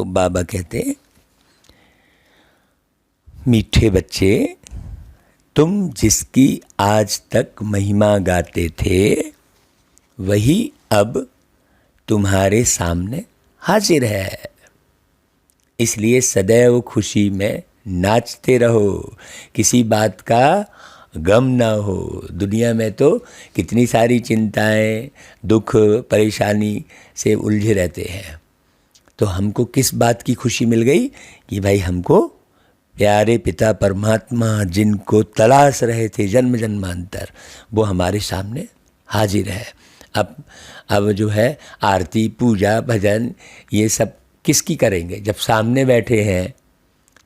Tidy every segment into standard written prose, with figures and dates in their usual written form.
तो बाबा कहते, मीठे बच्चे, तुम जिसकी आज तक महिमा गाते थे वही अब तुम्हारे सामने हाजिर है। इसलिए सदैव खुशी में नाचते रहो, किसी बात का गम ना हो। दुनिया में तो कितनी सारी चिंताएं, दुख, परेशानी से उलझे रहते हैं। तो हमको किस बात की खुशी मिल गई कि भाई हमको प्यारे पिता परमात्मा जिनको तलाश रहे थे जन्म जन्मांतर, वो हमारे सामने हाजिर है। अब जो है आरती, पूजा, भजन, ये सब किसकी करेंगे? जब सामने बैठे हैं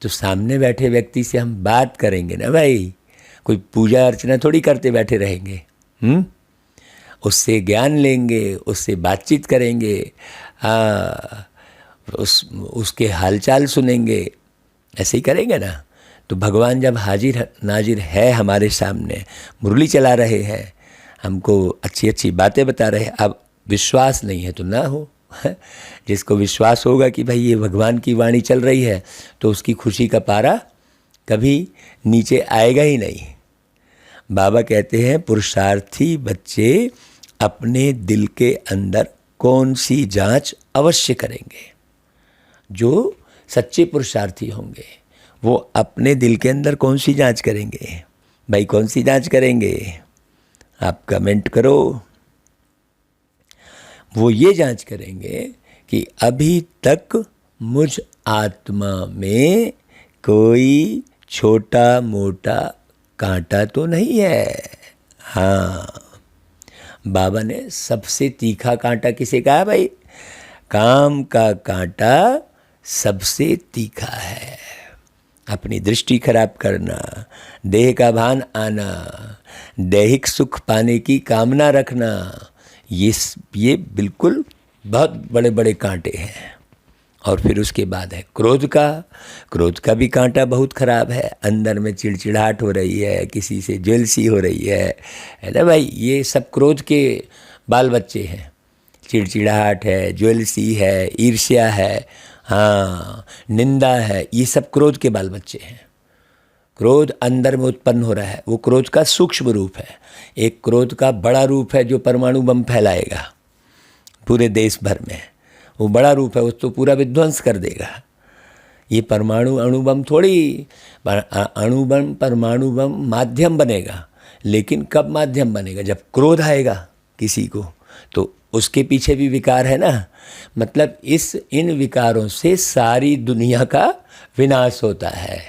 तो सामने बैठे व्यक्ति से हम बात करेंगे ना भाई। कोई पूजा अर्चना थोड़ी करते बैठे रहेंगे। उससे ज्ञान लेंगे, उससे बातचीत करेंगे, उसके हालचाल सुनेंगे, ऐसे ही करेंगे ना। तो भगवान जब हाजिर नाजिर है हमारे सामने, मुरली चला रहे हैं, हमको अच्छी अच्छी बातें बता रहे हैं, अब विश्वास नहीं है तो ना हो। जिसको विश्वास होगा कि भाई ये भगवान की वाणी चल रही है तो उसकी खुशी का पारा कभी नीचे आएगा ही नहीं। बाबा कहते हैं, पुरुषार्थी बच्चे अपने दिल के अंदर कौन सी जांच अवश्य करेंगे। जो सच्चे पुरुषार्थी होंगे वो अपने दिल के अंदर कौन सी जांच करेंगे? भाई कौन सी जांच करेंगे? आप कमेंट करो। वो ये जांच करेंगे कि अभी तक मुझ आत्मा में कोई छोटा मोटा कांटा तो नहीं है। हाँ, बाबा ने सबसे तीखा कांटा किसे कहा भाई? काम का कांटा सबसे तीखा है। अपनी दृष्टि खराब करना, देह का भान आना, दैहिक सुख पाने की कामना रखना, ये बिल्कुल बहुत बड़े बड़े कांटे हैं। और फिर उसके बाद है क्रोध का भी कांटा बहुत खराब है। अंदर में चिड़चिड़ाहट हो रही है, किसी से जेलसी हो रही है ना भाई। ये सब क्रोध के बाल बच्चे हैं। चिड़चिड़ाहट है, जेलसी है, ईर्ष्या है, हाँ, निंदा है, ये सब क्रोध के बाल बच्चे हैं। क्रोध अंदर में उत्पन्न हो रहा है, वो क्रोध का सूक्ष्म रूप है। एक क्रोध का बड़ा रूप है जो परमाणु बम फैलाएगा पूरे देश भर में। वो बड़ा रूप है, वो तो पूरा विध्वंस कर देगा। ये परमाणु अणुबम थोड़ी, अणुबम परमाणु बम माध्यम बनेगा। लेकिन कब माध्यम बनेगा? जब क्रोध आएगा किसी को, तो उसके पीछे भी विकार है ना। मतलब इन विकारों से सारी दुनिया का विनाश होता है।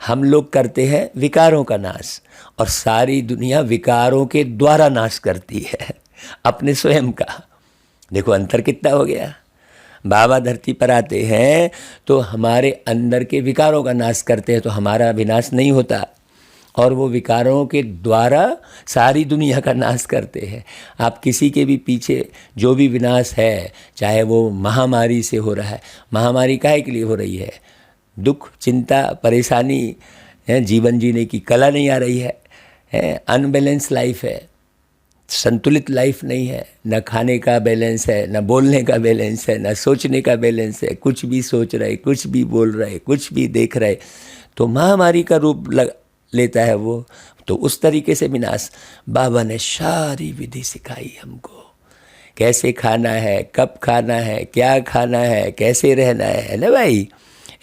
हम लोग करते हैं विकारों का नाश, और सारी दुनिया विकारों के द्वारा नाश करती है अपने स्वयं का। देखो अंतर कितना हो गया। बाबा धरती पर आते हैं तो हमारे अंदर के विकारों का नाश करते हैं, तो हमारा विनाश नहीं होता, और वो विकारों के द्वारा सारी दुनिया का नाश करते हैं। आप किसी के भी पीछे जो भी विनाश है, चाहे वो महामारी से हो रहा है, महामारी काहे के लिए हो रही है? दुख, चिंता, परेशानी, जीवन जीने की कला नहीं आ रही है, अनबैलेंस लाइफ है, संतुलित लाइफ नहीं है। न खाने का बैलेंस है, न बोलने का बैलेंस है, न सोचने का बैलेंस है। कुछ भी सोच रहे, कुछ भी बोल रहे, कुछ भी देख रहे, तो महामारी का रूप लेता है वो। तो उस तरीके से विनाश। बाबा ने सारी विधि सिखाई हमको, कैसे खाना है, कब खाना है, क्या खाना है, कैसे रहना है ना भाई।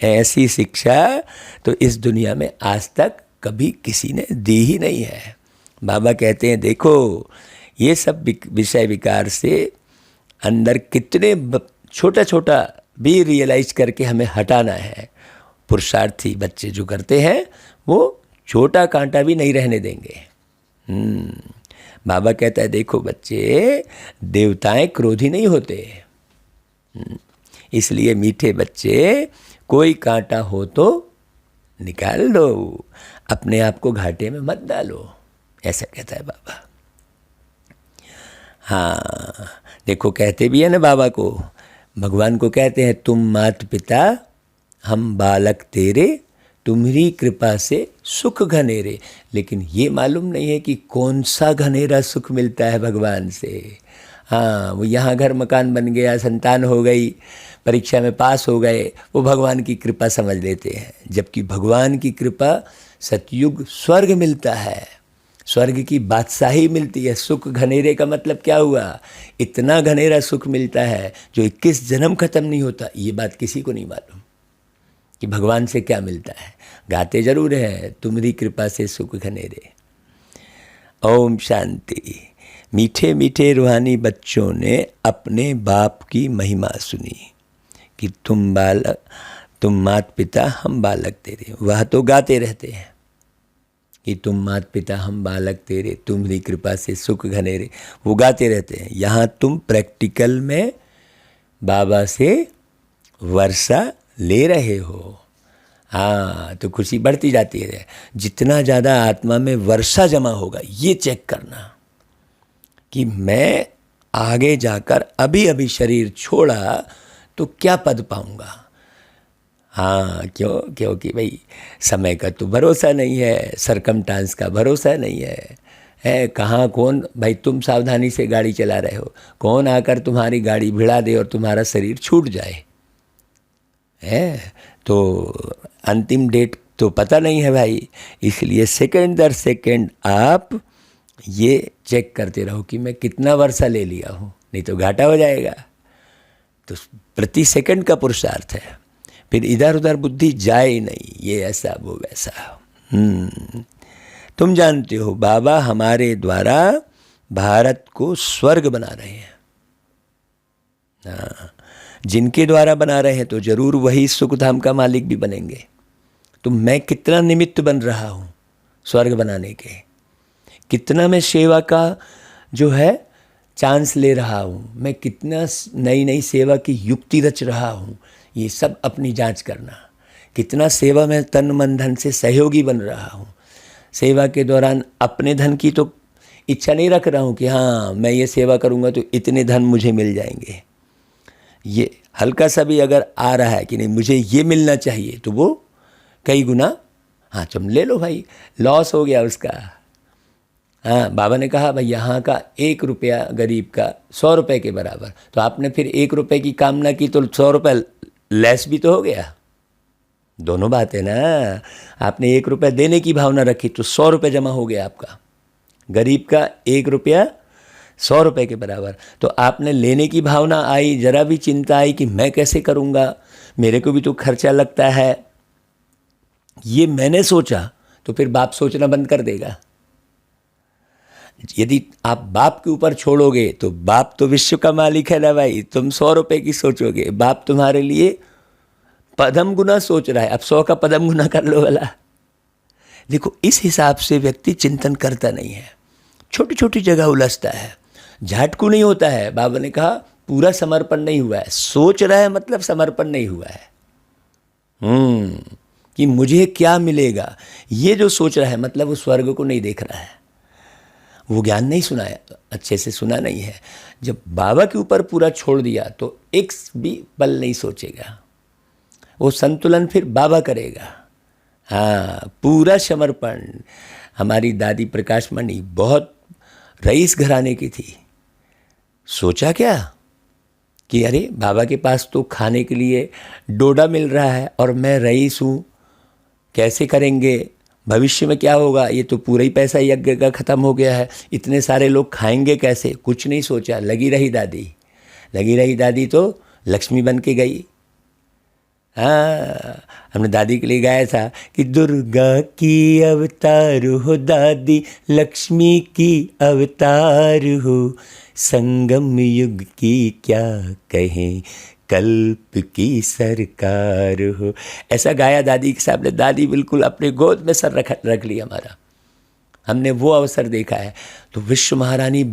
ऐसी शिक्षा तो इस दुनिया में आज तक कभी किसी ने दी ही नहीं है। बाबा कहते हैं, देखो ये सब विषय विकार से अंदर कितने छोटा छोटा भी रियलाइज करके हमें हटाना है। पुरुषार्थी बच्चे जो करते हैं वो छोटा कांटा भी नहीं रहने देंगे। बाबा कहता है, देखो बच्चे, देवताएं क्रोधी नहीं होते। इसलिए मीठे बच्चे, कोई कांटा हो तो निकाल दो, अपने आप को घाटे में मत डालो, ऐसा कहता है बाबा। हाँ, देखो कहते भी है ना बाबा को, भगवान को कहते हैं, तुम मात पिता हम बालक तेरे, तुम्हारी कृपा से सुख घनेरे। लेकिन ये मालूम नहीं है कि कौन सा घनेरा सुख मिलता है भगवान से। हाँ, वो यहाँ घर मकान बन गया, संतान हो गई, परीक्षा में पास हो गए, वो भगवान की कृपा समझ लेते हैं। जबकि भगवान की कृपा, सतयुग स्वर्ग मिलता है, स्वर्ग की बादशाही मिलती है। सुख घनेरे का मतलब क्या हुआ? इतना घनेरा सुख मिलता है जो 21 जन्म खत्म नहीं होता। ये बात किसी को नहीं मालूम कि भगवान से क्या मिलता है। गाते जरूर है, तुम्हारी कृपा से सुख घनेरे। ओम शांति। मीठे मीठे रूहानी बच्चों ने अपने बाप की महिमा सुनी कि तुम मात पिता हम बालक तेरे। वह तो गाते रहते हैं कि तुम मात पिता हम बालक तेरे, तुम्हारी कृपा से सुख घनेरे, वो गाते रहते हैं। यहाँ तुम प्रैक्टिकल में बाबा से वर्षा ले रहे हो। हाँ, तो खुशी बढ़ती जाती है। जितना ज़्यादा आत्मा में वर्षा जमा होगा, ये चेक करना कि मैं आगे जाकर अभी अभी शरीर छोड़ा तो क्या पद पाऊंगा। हाँ, क्योंकि भाई समय का तो भरोसा नहीं है, सरकमस्टांस का भरोसा नहीं है कहाँ कौन, भाई तुम सावधानी से गाड़ी चला रहे हो, कौन आकर तुम्हारी गाड़ी भिड़ा दे और तुम्हारा शरीर छूट जाए। तो अंतिम डेट तो पता नहीं है भाई। इसलिए सेकंड दर सेकंड आप ये चेक करते रहो कि मैं कितना वर्षा ले लिया हूँ, नहीं तो घाटा हो जाएगा। तो प्रति सेकंड का पुरुषार्थ है, फिर इधर उधर बुद्धि जाए नहीं, ये ऐसा वो वैसा। तुम जानते हो बाबा हमारे द्वारा भारत को स्वर्ग बना रहे हैं। हाँ, जिनके द्वारा बना रहे हैं तो जरूर वही सुखधाम का मालिक भी बनेंगे। तो मैं कितना निमित्त बन रहा हूँ स्वर्ग बनाने के, कितना मैं सेवा का जो है चांस ले रहा हूँ, मैं कितना नई नई सेवा की युक्ति रच रहा हूँ, ये सब अपनी जांच करना। कितना सेवा में तन मन धन से सहयोगी बन रहा हूँ। सेवा के दौरान अपने धन की तो इच्छा नहीं रख रहा हूँ कि हाँ मैं ये सेवा करूँगा तो इतने धन मुझे मिल जाएंगे। ये हल्का सा भी अगर आ रहा है कि नहीं मुझे ये मिलना चाहिए, तो वो कई गुना, हाँ तुम ले लो भाई, लॉस हो गया उसका। हाँ, बाबा ने कहा भाई यहाँ का 1 रुपया गरीब का 100 रुपये के बराबर, तो आपने फिर 1 रुपये की कामना की तो 100 रुपये लेस भी तो हो गया। दोनों बातें ना। आपने 1 रुपया देने की भावना रखी तो 100 रुपये जमा हो गया आपका। गरीब का 1 रुपया 100 रुपये के बराबर। तो आपने लेने की भावना आई, जरा भी चिंता आई कि मैं कैसे करूँगा, मेरे को भी तो खर्चा लगता है, ये मैंने सोचा, तो फिर बाप सोचना बंद कर देगा। यदि आप बाप के ऊपर छोड़ोगे तो बाप तो विश्व का मालिक है ना भाई। तुम 100 रुपये की सोचोगे, बाप तुम्हारे लिए पदम गुना सोच रहा है। अब 100 का पदम गुना कर लो वाला। देखो, इस हिसाब से व्यक्ति चिंतन करता नहीं है, छोटी छोटी जगह उलझता है, झटकू नहीं होता है। बाबा ने कहा पूरा समर्पण नहीं हुआ है। सोच रहा है मतलब समर्पण नहीं हुआ है। कि मुझे क्या मिलेगा, ये जो सोच रहा है मतलब वो स्वर्ग को नहीं देख रहा है, वो ज्ञान नहीं सुना है, अच्छे से सुना नहीं है। जब बाबा के ऊपर पूरा छोड़ दिया तो एक भी पल नहीं सोचेगा, वो संतुलन फिर बाबा करेगा। हाँ, पूरा समर्पण। हमारी दादी प्रकाशमणि बहुत रईस घराने की थी। सोचा क्या कि अरे बाबा के पास तो खाने के लिए डोडा मिल रहा है और मैं रईस हूँ, कैसे करेंगे, भविष्य में क्या होगा, ये तो पूरा ही पैसा यज्ञ का ख़त्म हो गया है, इतने सारे लोग खाएंगे कैसे। कुछ नहीं सोचा, लगी रही दादी तो लक्ष्मी बन के गई। हाँ, हमने दादी के लिए गाया था कि दुर्गा की अवतार हो दादी, लक्ष्मी की अवतार हो, संगम युग की क्या कहें, कल्प की सरकार हो। ऐसा गाया दादी के सामने। दादी बिल्कुल अपने गोद में सर रख लिया हमारा। हमने वो अवसर देखा है। तो विश्व महारानी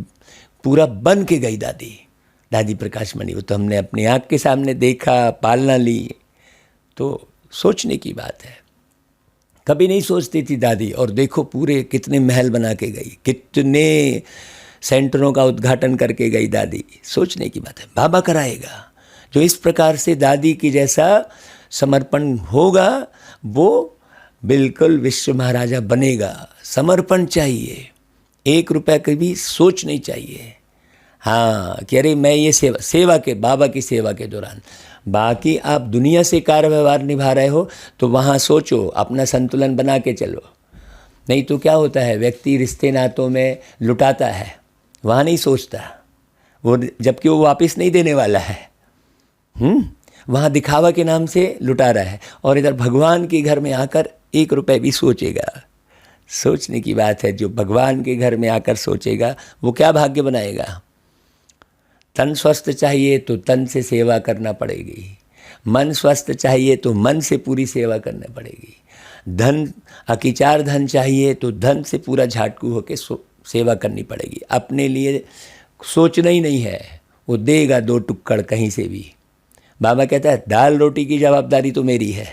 पूरा बन के गई दादी प्रकाशमणि। वो तो हमने अपनी आँख के सामने देखा, पालना ली। तो सोचने की बात है, कभी नहीं सोचती थी दादी, और देखो पूरे कितने महल बना के गई, कितने सेंटरों का उद्घाटन करके गई दादी। सोचने की बात है, बाबा कराएगा। जो इस प्रकार से दादी की जैसा समर्पण होगा वो बिल्कुल विश्व महाराजा बनेगा। समर्पण चाहिए, 1 रुपया की भी सोच नहीं चाहिए। हाँ, कि अरे मैं ये सेवा के बाबा की सेवा के दौरान बाकी आप दुनिया से कार्य व्यवहार निभा रहे हो तो वहाँ सोचो, अपना संतुलन बना के चलो। नहीं तो क्या होता है, व्यक्ति रिश्ते नातों में लुटाता है, वहाँ नहीं सोचता वो, जबकि वो वापस नहीं देने वाला है। वहाँ दिखावा के नाम से लुटा रहा है, और इधर भगवान के घर में आकर 1 रुपये भी सोचेगा। सोचने की बात है, जो भगवान के घर में आकर सोचेगा वो क्या भाग्य बनाएगा। तन स्वस्थ चाहिए तो तन से सेवा करना पड़ेगी, मन स्वस्थ चाहिए तो मन से पूरी सेवा करना पड़ेगी, धन अकिचार धन चाहिए तो धन से पूरा झाटकू होकर सेवा करनी पड़ेगी। अपने लिए सोचना ही नहीं है, वो देगा 2 टुक्कड़ कहीं से भी। बाबा कहता है दाल रोटी की जवाबदारी तो मेरी है।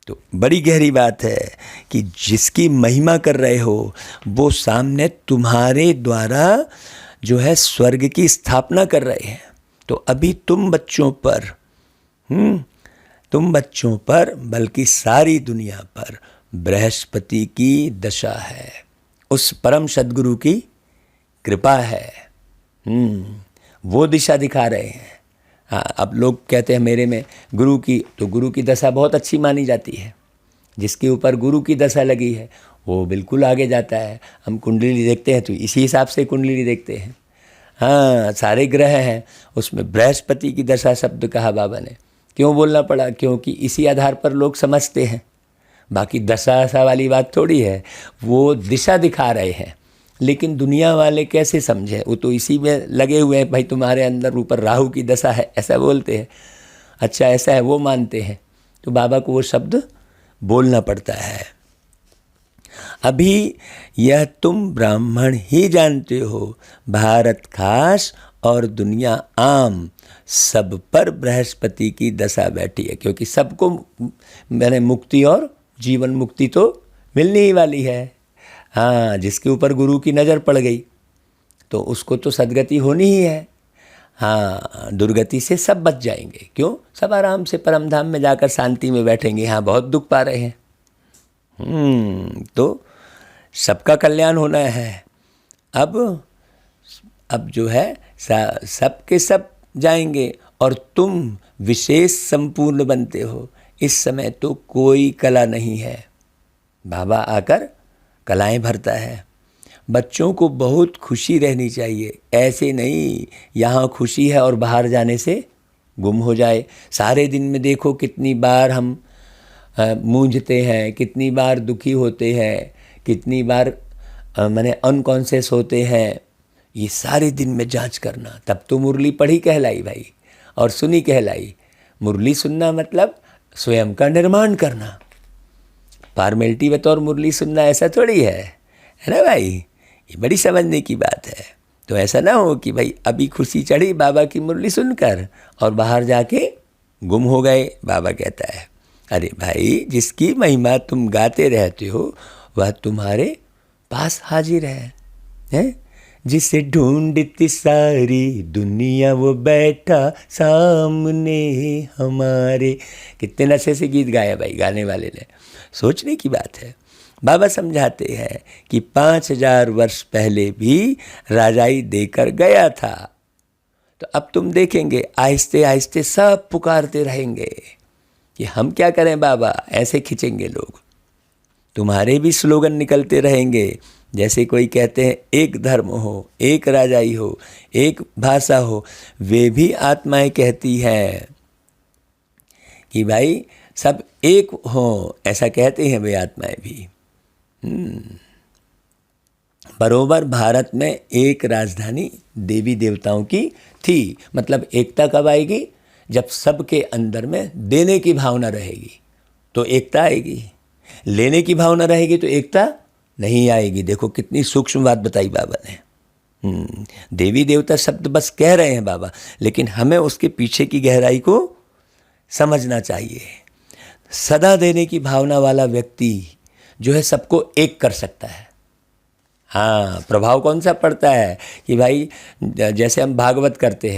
तो बड़ी गहरी बात है कि जिसकी महिमा कर रहे हो वो सामने तुम्हारे द्वारा जो है स्वर्ग की स्थापना कर रहे हैं। तो अभी तुम बच्चों पर बल्कि सारी दुनिया पर बृहस्पति की दशा है, उस परम सद्गुरु की कृपा है। वो दिशा दिखा रहे हैं। हाँ, अब लोग कहते हैं मेरे में गुरु की, तो गुरु की दशा बहुत अच्छी मानी जाती है। जिसके ऊपर गुरु की दशा लगी है वो बिल्कुल आगे जाता है। हम कुंडली देखते हैं तो इसी हिसाब से कुंडली देखते हैं। हाँ, सारे ग्रह हैं, उसमें बृहस्पति की दशा शब्द कहा बाबा ने। क्यों बोलना पड़ा? क्योंकि इसी आधार पर लोग समझते हैं। बाकी दशा वाली बात थोड़ी है, वो दिशा दिखा रहे हैं। लेकिन दुनिया वाले कैसे समझे? वो तो इसी में लगे हुए हैं, भाई तुम्हारे अंदर ऊपर राहु की दशा है, ऐसा बोलते हैं। अच्छा ऐसा है, वो मानते हैं। तो बाबा को वो शब्द बोलना पड़ता है। अभी यह तुम ब्राह्मण ही जानते हो, भारत खास और दुनिया आम सब पर बृहस्पति की दशा बैठी है। क्योंकि सबको मैंने मुक्ति और जीवन मुक्ति तो मिलने ही वाली है। हाँ, जिसके ऊपर गुरु की नज़र पड़ गई तो उसको तो सदगति होनी ही है। हाँ, दुर्गति से सब बच जाएंगे। क्यों? सब आराम से परम धाम में जाकर शांति में बैठेंगे। हाँ, बहुत दुख पा रहे हैं। तो सबका कल्याण होना है। अब जो है सबके सब जाएंगे और तुम विशेष संपूर्ण बनते हो। इस समय तो कोई कला नहीं है, बाबा आकर कलाएं भरता है। बच्चों को बहुत खुशी रहनी चाहिए, ऐसे नहीं यहाँ खुशी है और बाहर जाने से गुम हो जाए। सारे दिन में देखो कितनी बार हम मूंझते हैं, कितनी बार दुखी होते हैं, कितनी बार माने अनकॉन्शियस होते हैं। ये सारे दिन में जांच करना, तब तो मुरली पढ़ी कहलाई भाई, और सुनी कहलाई। मुरली सुनना मतलब स्वयं का निर्माण करना। फॉर्मेलिटी बतौर मुरली सुनना ऐसा थोड़ी है ना भाई? ये बड़ी समझने की बात है। तो ऐसा ना हो कि भाई अभी खुशी चढ़ी बाबा की मुरली सुनकर और बाहर जाके गुम हो गए। बाबा कहता है अरे भाई, जिसकी महिमा तुम गाते रहते हो वह तुम्हारे पास हाजिर है? जिसे ढूंढती सारी दुनिया वो बैठा सामने हमारे। कितने नशे से गीत गाया भाई गाने वाले ने। सोचने की बात है। बाबा समझाते हैं कि 5000 वर्ष पहले भी राजाई देकर गया था। तो अब तुम देखेंगे आहिस्ते आहिस्ते सब पुकारते रहेंगे कि हम क्या करें बाबा, ऐसे खींचेंगे लोग। तुम्हारे भी स्लोगन निकलते रहेंगे। जैसे कोई कहते हैं एक धर्म हो, एक राजाई हो, एक भाषा हो, वे भी आत्माएं कहती हैं कि भाई सब एक हो, ऐसा कहते हैं वे आत्माएं भी। बरोबर भारत में एक राजधानी देवी देवताओं की थी। मतलब एकता कब आएगी? जब सबके अंदर में देने की भावना रहेगी तो एकता आएगी, लेने की भावना रहेगी तो एकता नहीं आएगी। देखो कितनी सूक्ष्म बात बताई बाबा ने। देवी देवता शब्द बस कह रहे हैं बाबा, लेकिन हमें उसके पीछे की गहराई को समझना चाहिए। सदा देने की भावना वाला व्यक्ति जो है सबको एक कर सकता है। हाँ, प्रभाव कौन सा पड़ता है कि भाई जैसे हम भागवत करते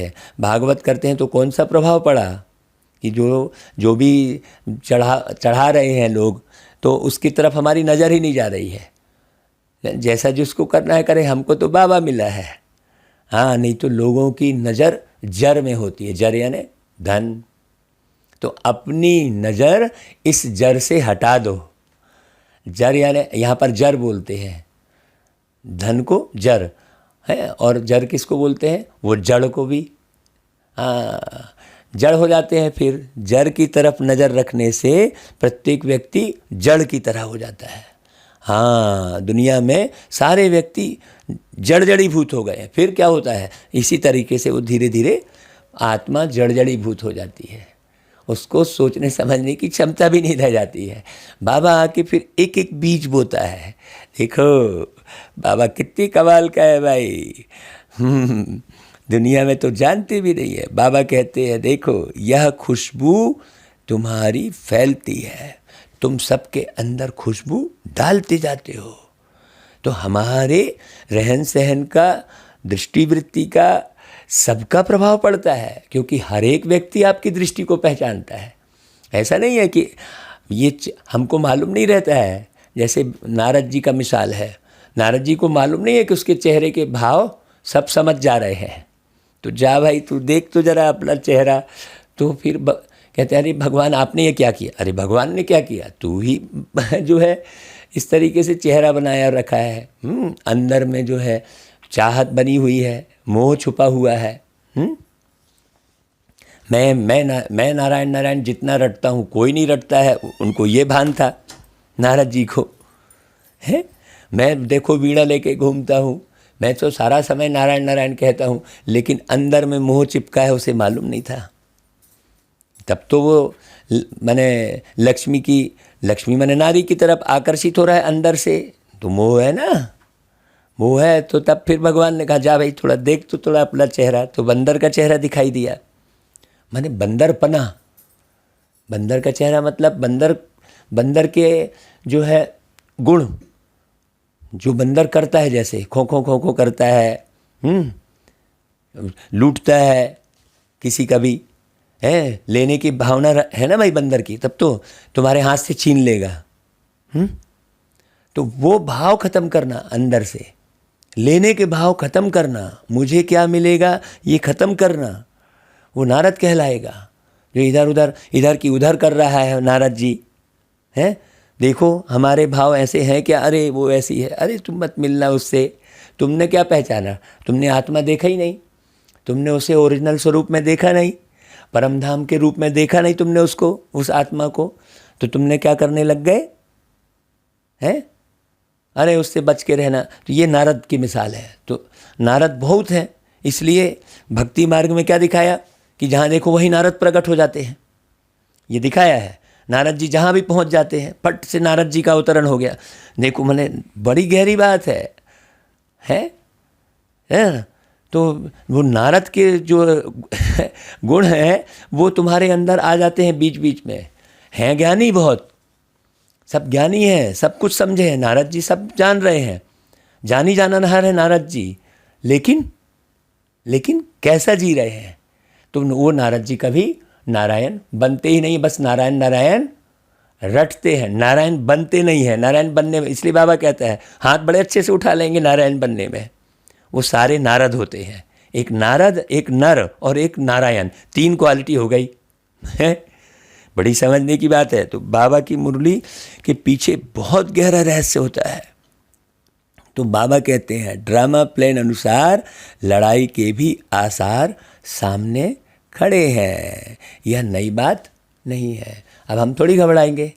हैं तो कौन सा प्रभाव पड़ा कि जो भी चढ़ा रहे हैं लोग, तो उसकी तरफ हमारी नज़र ही नहीं जा रही है। जैसा जिसको करना है करे, हमको तो बाबा मिला है। हाँ, नहीं तो लोगों की नज़र जर में होती है। जर यानी धन। तो अपनी नज़र इस जड़ से हटा दो। जड़ यानी यहाँ पर जड़ बोलते हैं, धन को जड़ है, और जड़ किसको बोलते हैं? वो जड़ को भी। हाँ, जड़ हो जाते हैं। फिर जड़ की तरफ नज़र रखने से प्रत्येक व्यक्ति जड़ की तरह हो जाता है। हाँ, दुनिया में सारे व्यक्ति जड़ीभूत हो गए। फिर क्या होता है? इसी तरीके से वो धीरे धीरे आत्मा जड़ीभूत हो जाती है, उसको सोचने समझने की क्षमता भी नहीं रह जाती है। बाबा आके फिर एक एक बीज बोता है। देखो बाबा कितनी कमाल का है भाई। दुनिया में तो जानते भी नहीं है। बाबा कहते हैं देखो यह खुशबू तुम्हारी फैलती है, तुम सबके अंदर खुशबू डालते जाते हो। तो हमारे रहन सहन का, दृष्टिवृत्ति का, सबका प्रभाव पड़ता है, क्योंकि हर एक व्यक्ति आपकी दृष्टि को पहचानता है। ऐसा नहीं है कि ये हमको मालूम नहीं रहता है। जैसे नारद जी का मिसाल है, नारद जी को मालूम नहीं है कि उसके चेहरे के भाव सब समझ जा रहे हैं। तो जा भाई तू देख तो जरा अपना चेहरा। तो फिर कहते हैं अरे भगवान आपने ये क्या किया? अरे भगवान ने क्या किया? तू ही जो है इस तरीके से चेहरा बनाया रखा है। अंदर में जो है चाहत बनी हुई है, मोह छुपा हुआ है। मैं नारायण नारायण जितना रटता हूँ कोई नहीं रटता है। उनको ये भान था नारद जी को, है मैं देखो वीणा लेके घूमता हूँ, मैं तो सारा समय नारायण नारायण कहता हूँ, लेकिन अंदर में मोह चिपका है, उसे मालूम नहीं था। तब तो वो लक्ष्मी माने नारी की तरफ आकर्षित हो रहा है अंदर से, तो मोह है ना, मोह है। तो तब फिर भगवान ने कहा जा भाई थोड़ा देख तो थोड़ा अपना चेहरा। तो बंदर का चेहरा दिखाई दिया, माने बंदरपना। बंदर का चेहरा मतलब बंदर के जो है गुण, जो बंदर करता है, जैसे खो खो करता है, लूटता है किसी का भी, है लेने की भावना है ना भाई बंदर की, तब तो तुम्हारे हाथ से छीन लेगा। तो वो भाव खत्म करना, अंदर से लेने के भाव खत्म करना, मुझे क्या मिलेगा ये खत्म करना, वो नारद कहलाएगा। जो इधर की उधर कर रहा है नारद जी, हैं देखो हमारे भाव ऐसे हैं क्या? अरे वो ऐसी है, अरे तुम मत मिलना उससे। तुमने क्या पहचाना? तुमने आत्मा देखा ही नहीं, तुमने उसे ओरिजिनल स्वरूप में देखा नहीं, परमधाम के रूप में देखा नहीं तुमने उसको, उस आत्मा को। तो तुमने क्या करने लग गए हैं? अरे उससे बच के रहना। तो ये नारद की मिसाल है। तो नारद बहुत है, इसलिए भक्ति मार्ग में क्या दिखाया कि जहाँ देखो वहीं नारद प्रकट हो जाते हैं। ये दिखाया है, नारद जी जहाँ भी पहुँच जाते हैं फट से नारद जी का अवतरण हो गया। देखो मैंने बड़ी गहरी बात है ना? तो वो नारद के जो गुण हैं वो तुम्हारे अंदर आ जाते हैं बीच बीच में। हैं ज्ञानी बहुत, सब ज्ञानी हैं, सब कुछ समझे हैं, नारद जी सब जान रहे हैं, जानी जाननहार है नारद जी। लेकिन कैसा जी रहे हैं? तो वो नारद जी कभी नारायण बनते ही नहीं, बस नारायण नारायण रटते हैं, नारायण बनते नहीं हैं। नारायण बनने में, इसलिए बाबा कहता है हाथ बड़े अच्छे से उठा लेंगे नारायण बनने में। वो सारे नारद होते हैं, एक नारद, एक नर और एक नारायण, 3 क्वालिटी हो गई है। बड़ी समझने की बात है। तो बाबा की मुरली के पीछे बहुत गहरा रहस्य होता है। तो बाबा कहते हैं ड्रामा प्लान अनुसार लड़ाई के भी आसार सामने खड़े हैं। यह नई बात नहीं है। अब हम थोड़ी घबराएंगे,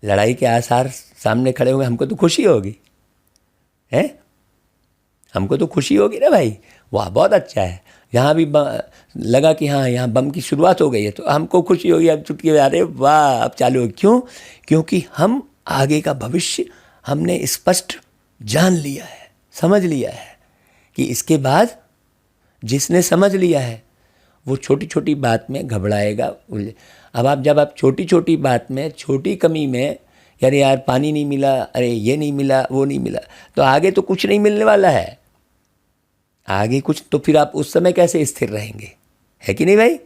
लड़ाई के आसार सामने खड़े होंगे, हमको तो खुशी होगी, है हमको तो खुशी होगी ना भाई, वाह बहुत अच्छा है। यहाँ भी लगा कि हाँ यहाँ बम की शुरुआत हो गई है, तो हमको खुशी होगी, अब चुटकी बजा रहे वाह अब चालू हो। क्यों? क्योंकि हम आगे का भविष्य हमने स्पष्ट जान लिया है, समझ लिया है कि इसके बाद जिसने समझ लिया है वो छोटी छोटी बात में घबराएगा। अब जब आप छोटी छोटी बात में, छोटी कमी में, यार पानी नहीं मिला, अरे ये नहीं मिला, वो नहीं मिला, तो आगे तो कुछ नहीं मिलने वाला है, आगे कुछ। तो फिर आप उस समय कैसे स्थिर रहेंगे? है कि नहीं भाई?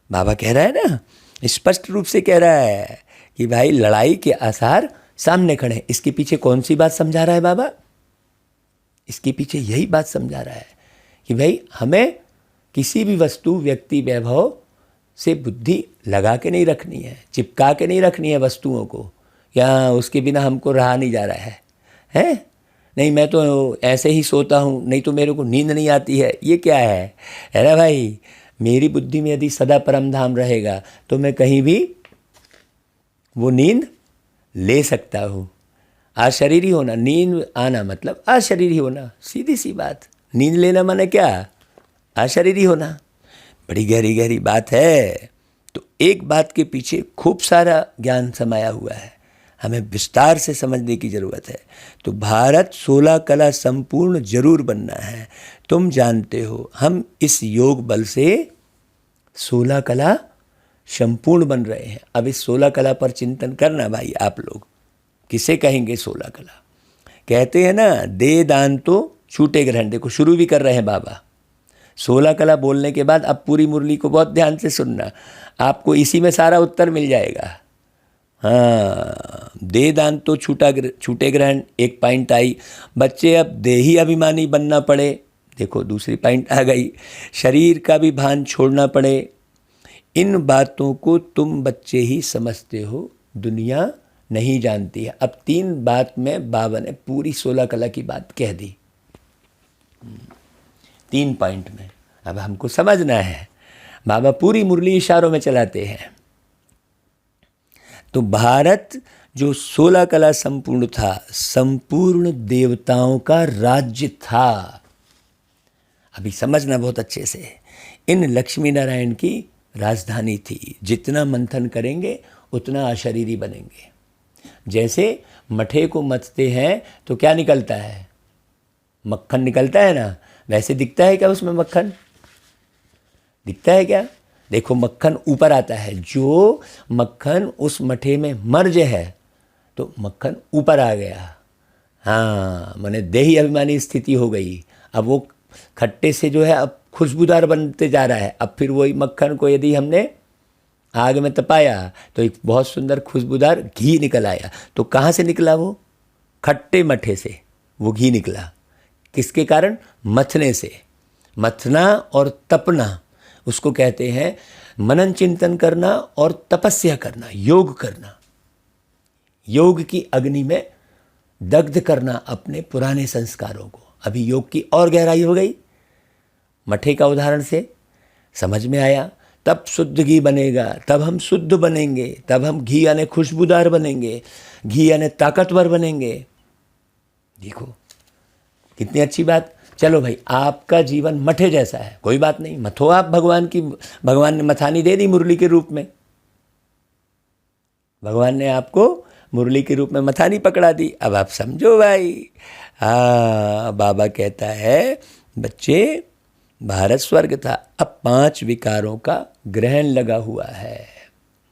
बाबा कह रहा है ना, स्पष्ट रूप से कह रहा है कि भाई लड़ाई के आसार सामने खड़े हैं। इसके पीछे कौन सी बात समझा रहा है बाबा? इसके पीछे यही बात समझा रहा है कि भाई हमें किसी भी वस्तु, व्यक्ति, वैभव से बुद्धि लगा के नहीं रखनी है, चिपका के नहीं रखनी है वस्तुओं को, या उसके बिना हमको रहा नहीं जा रहा है, हैं? नहीं मैं तो ऐसे ही सोता हूँ, नहीं तो मेरे को नींद नहीं आती है, ये क्या है? अरे भाई, मेरी बुद्धि में यदि सदा परम धाम रहेगा तो मैं कहीं भी वो नींद ले सकता हूँ। अशरीरी होना, नींद आना मतलब अशरीरी होना, सीधी सी बात। नींद लेना माने क्या? अशरीरी होना। बड़ी गहरी गहरी बात है। तो एक बात के पीछे खूब सारा ज्ञान समाया हुआ है, हमें विस्तार से समझने की ज़रूरत है। तो भारत 16 कला संपूर्ण जरूर बनना है। तुम जानते हो हम इस योग बल से 16 कला संपूर्ण बन रहे हैं। अब इस 16 कला पर चिंतन करना भाई। आप लोग किसे कहेंगे 16 कला? कहते हैं ना, दे दान तो छूटे ग्रहण। देखो शुरू भी कर रहे हैं बाबा। 16 कला बोलने के बाद अब पूरी मुरली को बहुत ध्यान से सुनना, आपको इसी में सारा उत्तर मिल जाएगा। हाँ, दे दान तो छूटे ग्रहण, एक पॉइंट आई। बच्चे अब देही अभिमानी बनना पड़े, देखो दूसरी पॉइंट आ गई। शरीर का भी भान छोड़ना पड़े। इन बातों को तुम बच्चे ही समझते हो, दुनिया नहीं जानती है। अब 3 बात में बाबा ने पूरी 16 कला की बात कह दी 3 पॉइंट में। अब हमको समझना है, बाबा पूरी मुरली इशारों में चलाते हैं। तो भारत जो 16 कला संपूर्ण था, संपूर्ण देवताओं का राज्य था। अभी समझना बहुत अच्छे से, इन लक्ष्मी नारायण की राजधानी थी। जितना मंथन करेंगे उतना अशरीरी बनेंगे। जैसे मठे को मथते हैं तो क्या निकलता है? मक्खन निकलता है ना। वैसे दिखता है क्या उसमें मक्खन? दिखता है क्या? देखो मक्खन ऊपर आता है। जो मक्खन उस मठे में मर्ज है तो मक्खन ऊपर आ गया। हाँ, माने देही अभिमानी स्थिति हो गई। अब वो खट्टे से जो है अब खुशबूदार बनते जा रहा है। अब फिर वही मक्खन को यदि हमने आग में तपाया तो एक बहुत सुंदर खुशबूदार घी निकल आया। तो कहाँ से निकला वो? खट्टे मठे से वो घी निकला। किसके कारण? मथने से। मथना और तपना, उसको कहते हैं मनन चिंतन करना और तपस्या करना, योग करना। योग की अग्नि में दग्ध करना अपने पुराने संस्कारों को। अभी योग की और गहराई हो गई। मठे का उदाहरण से समझ में आया। तब शुद्ध घी बनेगा, तब हम शुद्ध बनेंगे, तब हम घी यानी खुशबूदार बनेंगे, घी यानी ताकतवर बनेंगे। देखो कितनी अच्छी बात। चलो भाई, आपका जीवन मठे जैसा है, कोई बात नहीं, मथो आप। भगवान ने मथानी दे दी मुरली के रूप में। भगवान ने आपको मुरली के रूप में मथानी पकड़ा दी। अब आप समझो भाई। बाबा कहता है बच्चे, भारत स्वर्ग था, अब 5 विकारों का ग्रहण लगा हुआ है।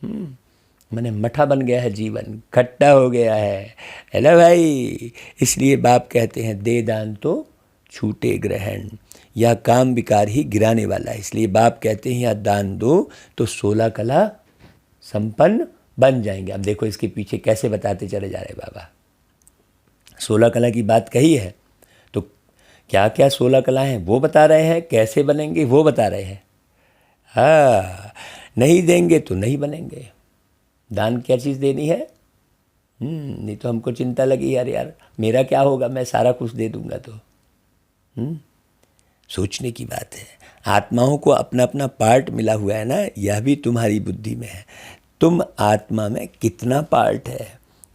मैंने मठा बन गया है जीवन, खट्टा हो गया है ना भाई। इसलिए बाप कहते हैं दे दान तो छूटे ग्रहण, या काम विकार ही गिराने वाला है। इसलिए बाप कहते हैं या दान दो तो 16 कला संपन्न बन जाएंगे। अब देखो इसके पीछे कैसे बताते चले जा रहे बाबा। 16 कला की बात कही है तो क्या क्या 16 कला हैं वो बता रहे हैं, कैसे बनेंगे वो बता रहे हैं। हाँ, नहीं देंगे तो नहीं बनेंगे। दान क्या चीज़ देनी है? नहीं तो हमको चिंता लगी यार मेरा क्या होगा, मैं सारा कुछ दे दूंगा तो। सोचने की बात है। आत्माओं को अपना अपना पार्ट मिला हुआ है ना, यह भी तुम्हारी बुद्धि में है। तुम आत्मा में कितना पार्ट है?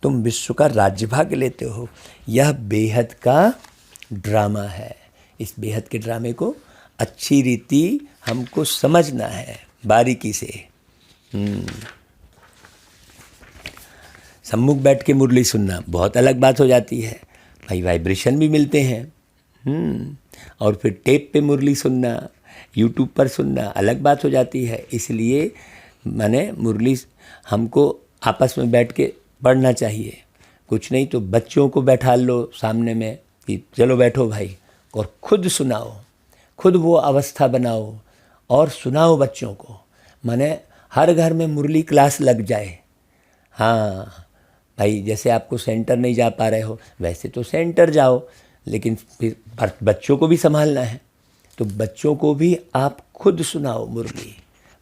तुम विश्व का राज्यभाग लेते हो। यह बेहद का ड्रामा है। इस बेहद के ड्रामे को अच्छी रीति हमको समझना है, बारीकी से। सम्मुख बैठ के मुरली सुनना बहुत अलग बात हो जाती है भाई, वाइब्रेशन भी मिलते हैं। और फिर टेप पे मुरली सुनना, यूट्यूब पर सुनना अलग बात हो जाती है। इसलिए माने मुरली हमको आपस में बैठ के पढ़ना चाहिए। कुछ नहीं तो बच्चों को बैठा लो सामने में कि चलो बैठो भाई, और खुद सुनाओ, खुद वो अवस्था बनाओ और सुनाओ बच्चों को। माने हर घर में मुरली क्लास लग जाए। हाँ भाई, जैसे आपको सेंटर नहीं जा पा रहे हो वैसे तो सेंटर जाओ, लेकिन फिर बच्चों को भी संभालना है। तो बच्चों को भी आप खुद सुनाओ मुरली,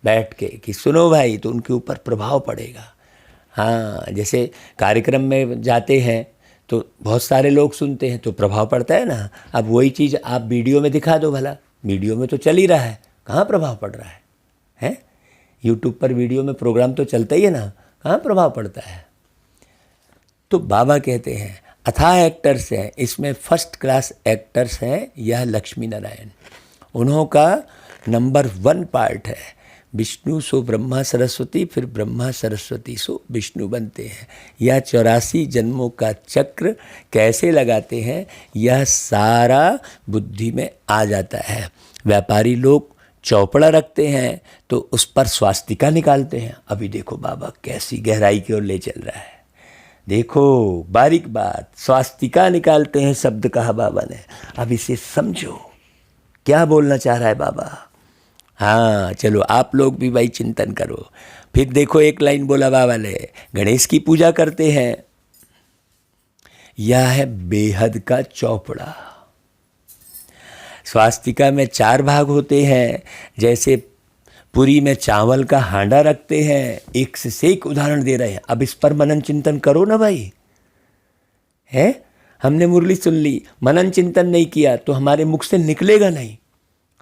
बैठ के कि सुनो भाई, तो उनके ऊपर प्रभाव पड़ेगा। हाँ, जैसे कार्यक्रम में जाते हैं तो बहुत सारे लोग सुनते हैं तो प्रभाव पड़ता है ना। अब वही चीज़ आप वीडियो में दिखा दो, भला वीडियो में तो चल ही रहा है, कहाँ प्रभाव पड़ रहा है? हैं? यूट्यूब पर वीडियो में प्रोग्राम तो चलता ही है ना, कहाँ प्रभाव पड़ता है? तो बाबा कहते हैं अथाह एक्टर्स हैं, इसमें फर्स्ट क्लास एक्टर्स हैं यह लक्ष्मी नारायण। उन्हों का नंबर 1 पार्ट है। विष्णु सो ब्रह्मा सरस्वती, फिर ब्रह्मा सरस्वती सो विष्णु बनते हैं। यह 84 जन्मों का चक्र कैसे लगाते हैं, यह सारा बुद्धि में आ जाता है। व्यापारी लोग चौपड़ा रखते हैं तो उस पर स्वास्तिका निकालते हैं। अभी देखो बाबा कैसी गहराई की ओर ले चल रहा है। देखो बारीक बात, स्वास्तिका निकालते हैं शब्द कहा बाबा ने। अब इसे समझो क्या बोलना चाह रहा है बाबा। हाँ चलो आप लोग भी भाई चिंतन करो। फिर देखो एक लाइन बोला बाबा ने, गणेश की पूजा करते हैं। यह है बेहद का चौपड़ा। स्वास्तिका में 4 भाग होते हैं। जैसे पुरी में चावल का हांडा रखते हैं। एक से एक उदाहरण दे रहे हैं। अब इस पर मनन चिंतन करो ना भाई। है, हमने मुरली सुन ली, मनन चिंतन नहीं किया तो हमारे मुख से निकलेगा नहीं।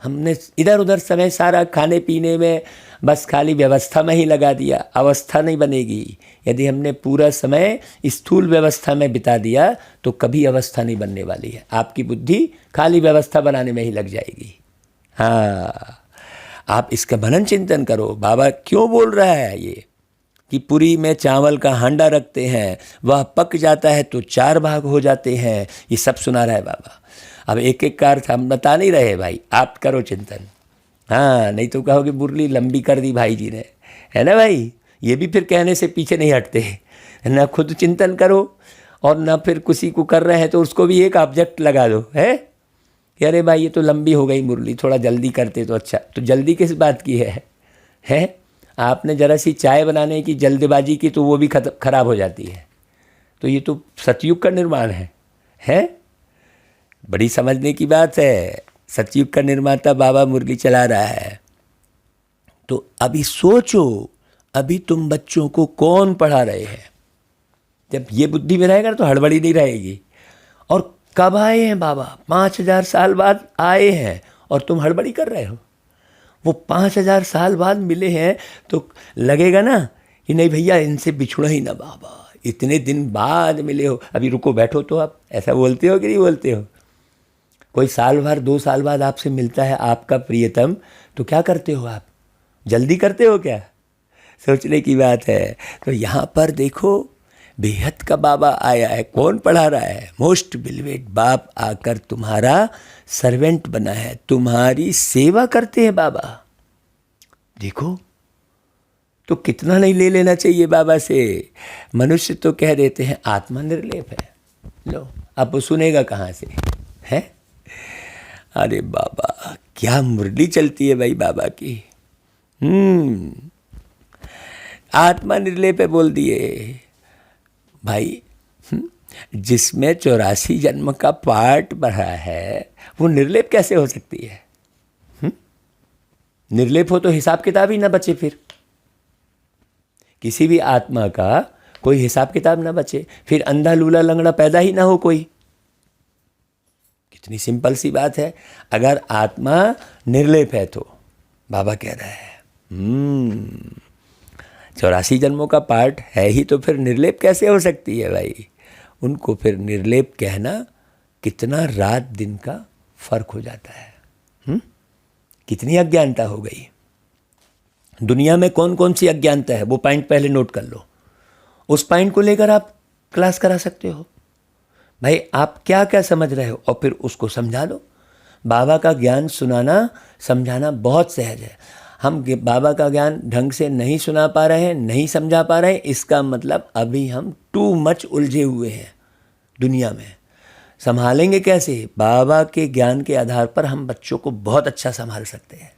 हमने इधर उधर समय सारा खाने पीने में बस खाली व्यवस्था में ही लगा दिया, अवस्था नहीं बनेगी। यदि हमने पूरा समय स्थूल व्यवस्था में बिता दिया तो कभी अवस्था नहीं बनने वाली है। आपकी बुद्धि खाली व्यवस्था बनाने में ही लग जाएगी। हाँ, आप इसका मनन चिंतन करो। बाबा क्यों बोल रहा है ये कि पुरी में चावल का हांडा रखते हैं, वह पक जाता है तो 4 भाग हो जाते हैं। ये सब सुना रहा है बाबा। अब एक एक का अर्थ हम बता नहीं रहे भाई, आप करो चिंतन। हाँ, नहीं तो कहोगे मुरली लंबी कर दी भाई जी ने, है ना भाई। ये भी फिर कहने से पीछे नहीं हटते, ना खुद चिंतन करो और ना फिर किसी को कर रहे हैं तो उसको भी एक ऑब्जेक्ट लगा दो, है कि अरे भाई ये तो लंबी हो गई मुरली, थोड़ा जल्दी करते तो अच्छा। तो जल्दी किस बात की है? आपने ज़रा सी चाय बनाने की जल्दबाजी की तो वो भी खराब हो जाती है। तो ये तो सतयुग का निर्माण है? बड़ी समझने की बात है। सतयुग का निर्माता बाबा मुरली चला रहा है। तो अभी सोचो, अभी तुम बच्चों को कौन पढ़ा रहे हैं? जब ये बुद्धि में रहेगा तो हड़बड़ी नहीं रहेगी। और कब आए हैं बाबा? 5000 साल बाद आए हैं और तुम हड़बड़ी कर रहे हो। वो 5000 साल बाद मिले हैं तो लगेगा ना कि नहीं भैया इनसे बिछुड़ा ही ना बाबा, इतने दिन बाद मिले हो, अभी रुको बैठो। तो आप ऐसा बोलते हो कि नहीं बोलते हो? कोई साल भर 2 साल बाद आपसे मिलता है आपका प्रियतम, तो क्या करते हो आप? जल्दी करते हो क्या? सोचने की बात है। तो यहाँ पर देखो बेहद का बाबा आया है। कौन पढ़ा रहा है? मोस्ट बिलवेड बाप आकर तुम्हारा सर्वेंट बना है, तुम्हारी सेवा करते हैं बाबा। देखो तो कितना नहीं ले लेना चाहिए बाबा से। मनुष्य तो कह देते हैं आत्मा निर्लेप है। लो अब वो सुनेगा कहाँ से, है? अरे बाबा क्या मुरली चलती है भाई बाबा की। आत्मा निर्लेप है बोल दिए भाई। जिसमें 84 जन्म का पाठ बढ़ा है वो निर्लेप कैसे हो सकती है? निर्लेप हो तो हिसाब किताब ही ना बचे। फिर किसी भी आत्मा का कोई हिसाब किताब ना बचे, फिर अंधा लूला लंगड़ा पैदा ही ना हो कोई। कितनी सिंपल सी बात है। अगर आत्मा निर्लेप है तो बाबा कह रहा है 84 जन्मों का पाठ है ही तो फिर निर्लेप कैसे हो सकती है भाई? उनको फिर निर्लेप कहना कितना रात दिन का फर्क हो जाता है। कितनी अज्ञानता हो गई दुनिया में। कौन कौन सी अज्ञानता है वो पॉइंट पहले नोट कर लो। उस पॉइंट को लेकर आप क्लास करा सकते हो भाई। आप क्या क्या समझ रहे हो और फिर उसको समझा दो। बाबा का ज्ञान सुनाना समझाना बहुत सहज है। हम बाबा का ज्ञान ढंग से नहीं सुना पा रहे हैं, नहीं समझा पा रहे हैं, इसका मतलब अभी हम टू मच उलझे हुए हैं दुनिया में। संभालेंगे कैसे? बाबा के ज्ञान के आधार पर हम बच्चों को बहुत अच्छा संभाल सकते हैं।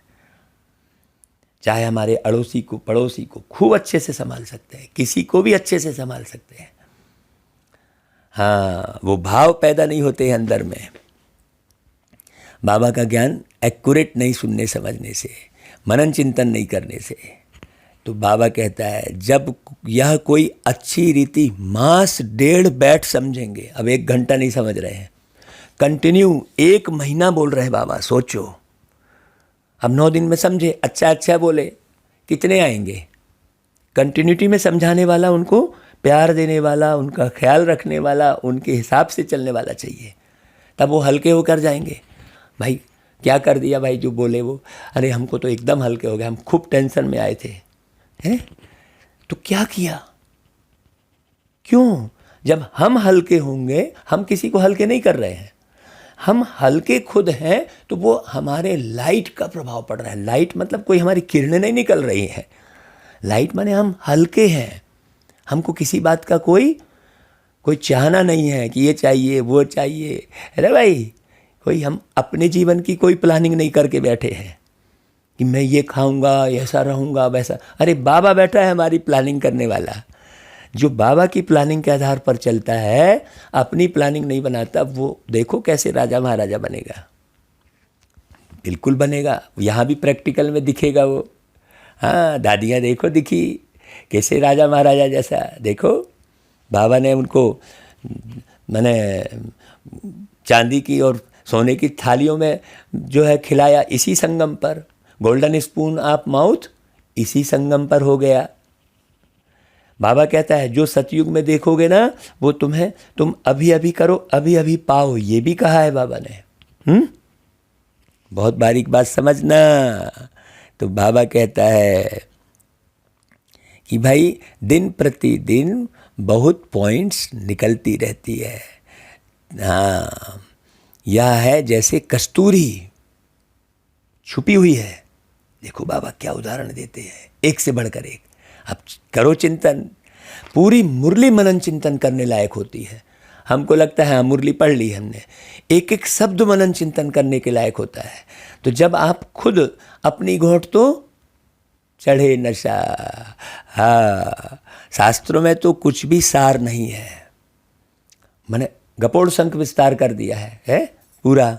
चाहे हमारे अड़ोसी को पड़ोसी को खूब अच्छे से संभाल सकते हैं, किसी को भी अच्छे से संभाल सकते हैं। हाँ, वो भाव पैदा नहीं होते हैं अंदर में। बाबा का ज्ञान एक्यूरेट नहीं सुनने समझने से। मनन चिंतन नहीं करने से। तो बाबा कहता है जब यह कोई अच्छी रीति मास 1.5 बैठ समझेंगे, अब 1 घंटा नहीं समझ रहे हैं, कंटिन्यू 1 महीना बोल रहे हैं बाबा, सोचो। अब 9 दिन में समझे, अच्छा अच्छा बोले, कितने आएंगे? कंटिन्यूटी में समझाने वाला, उनको प्यार देने वाला, उनका ख्याल रखने वाला, उनके हिसाब से चलने वाला चाहिए, तब वो हल्के होकर जाएंगे। भाई क्या कर दिया भाई जो बोले वो, अरे हमको तो एकदम हल्के हो गए, हम खूब टेंशन में आए थे, हैं? तो क्या किया? क्यों? जब हम हल्के होंगे, हम किसी को हल्के नहीं कर रहे हैं, हम हल्के खुद हैं, तो वो हमारे लाइट का प्रभाव पड़ रहा है। लाइट मतलब कोई हमारी किरणें नहीं निकल रही हैं, लाइट माने हम हल्के हैं, हमको किसी बात का कोई चाहना नहीं है कि ये चाहिए वो चाहिए। अरे भाई कोई हम अपने जीवन की कोई प्लानिंग नहीं करके बैठे हैं कि मैं ये खाऊंगा, ऐसा रहूंगा, वैसा। अरे बाबा बैठा है हमारी प्लानिंग करने वाला। जो बाबा की प्लानिंग के आधार पर चलता है, अपनी प्लानिंग नहीं बनाता, वो देखो कैसे राजा महाराजा बनेगा। बिल्कुल बनेगा, यहाँ भी प्रैक्टिकल में दिखेगा वो। हाँ, दादियाँ देखो दिखी कैसे राजा महाराजा जैसा। देखो बाबा ने उनको मैंने चांदी की और सोने की थालियों में जो है खिलाया, इसी संगम पर। गोल्डन स्पून ऑफ माउथ इसी संगम पर हो गया। बाबा कहता है जो सतयुग में देखोगे ना, वो तुम अभी अभी करो, अभी अभी पाओ, ये भी कहा है बाबा ने। बहुत बारीक बात समझना। तो बाबा कहता है कि भाई दिन प्रतिदिन बहुत पॉइंट्स निकलती रहती है। हाँ, यह है जैसे कस्तूरी छुपी हुई है। देखो बाबा क्या उदाहरण देते हैं, एक से बढ़कर एक। अब करो चिंतन, पूरी मुरली मनन चिंतन करने लायक होती है। हमको लगता है हाँ मुरली पढ़ ली हमने, एक एक शब्द मनन चिंतन करने के लायक होता है। तो जब आप खुद अपनी घोट तो चढ़े नशा। हाँ, शास्त्रों में तो कुछ भी सार नहीं है, मैंने गपोड़ शंख विस्तार कर दिया है पूरा।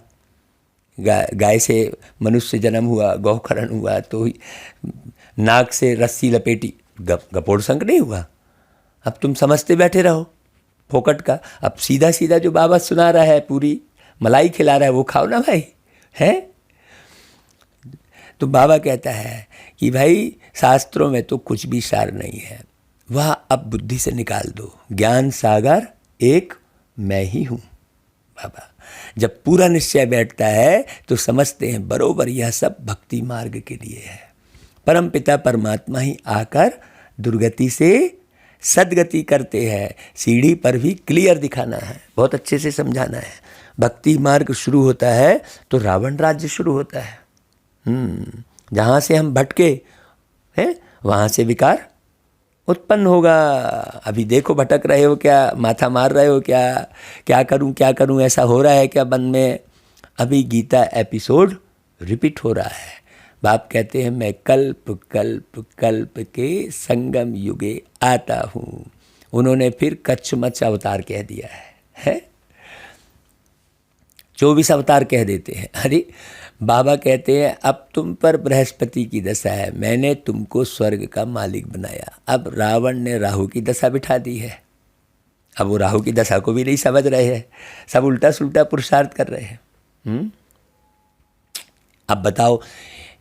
गाय से मनुष्य जन्म हुआ, गौखरण हुआ, तो नाक से रस्सी लपेटी, गपोड़ शंख नहीं हुआ। अब तुम समझते बैठे रहो फोकट का। अब सीधा सीधा जो बाबा सुना रहा है, पूरी मलाई खिला रहा है, वो खाओ ना भाई, है। तो बाबा कहता है कि भाई शास्त्रों में तो कुछ भी सार नहीं है, वह अब बुद्धि से निकाल दो। ज्ञान सागर एक मैं ही हूँ। बाबा जब पूरा निश्चय बैठता है तो समझते हैं बरोबर यह सब भक्ति मार्ग के लिए है। परम पिता परमात्मा ही आकर दुर्गति से सदगति करते हैं। सीढ़ी पर भी क्लियर दिखाना है, बहुत अच्छे से समझाना है। भक्ति मार्ग शुरू होता है तो रावण राज्य शुरू होता है। जहाँ से हम भटके हैं वहाँ से विकार उत्पन्न होगा। अभी देखो भटक रहे हो क्या, माथा मार रहे हो क्या, क्या करूं ऐसा हो रहा है क्या मन में। अभी गीता एपिसोड रिपीट हो रहा है। बाप कहते हैं मैं कल्प कल्प कल्प के संगम युगे आता हूँ। उन्होंने फिर कच्छमच्छ अवतार कह दिया है 24 अवतार कह देते हैं। अरे बाबा कहते हैं अब तुम पर बृहस्पति की दशा है, मैंने तुमको स्वर्ग का मालिक बनाया। अब रावण ने राहु की दशा बिठा दी है। अब वो राहु की दशा को भी नहीं समझ रहे हैं, सब उल्टा सुल्टा पुरुषार्थ कर रहे हैं। अब बताओ,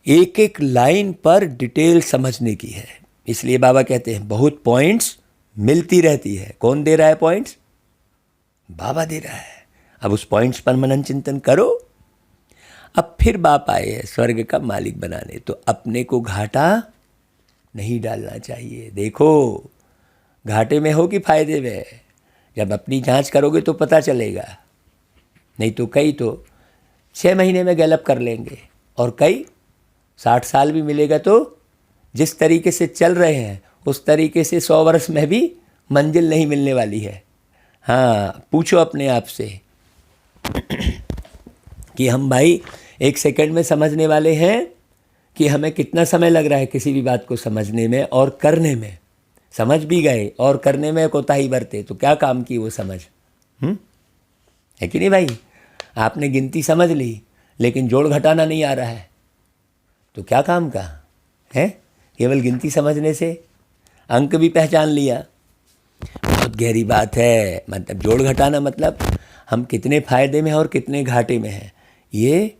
एक एक लाइन पर डिटेल समझने की है। इसलिए बाबा कहते हैं बहुत पॉइंट्स मिलती रहती है। कौन दे रहा है पॉइंट्स? बाबा दे रहा है। अब उस पॉइंट्स पर मनन चिंतन करो। अब फिर बाप आए हैं स्वर्ग का मालिक बनाने, तो अपने को घाटा नहीं डालना चाहिए। देखो घाटे में हो कि फायदे में, जब अपनी जांच करोगे तो पता चलेगा। नहीं तो कई तो 6 महीने में गैलअप कर लेंगे, और कई 60 साल भी मिलेगा तो जिस तरीके से चल रहे हैं उस तरीके से 100 वर्ष में भी मंजिल नहीं मिलने वाली है। हाँ, पूछो अपने आप से कि हम भाई 1 सेकंड में समझने वाले हैं कि हमें कितना समय लग रहा है किसी भी बात को समझने में और करने में। समझ भी गए और करने में कोताही बरते तो क्या काम की वो समझ। है कि नहीं भाई? आपने गिनती समझ ली लेकिन जोड़ घटाना नहीं आ रहा है, तो क्या काम का है? केवल गिनती समझने से अंक भी पहचान लिया। बहुत गहरी बात है। मतलब जोड़ घटाना मतलब हम कितने फायदे में हैं और कितने घाटे में हैं, ये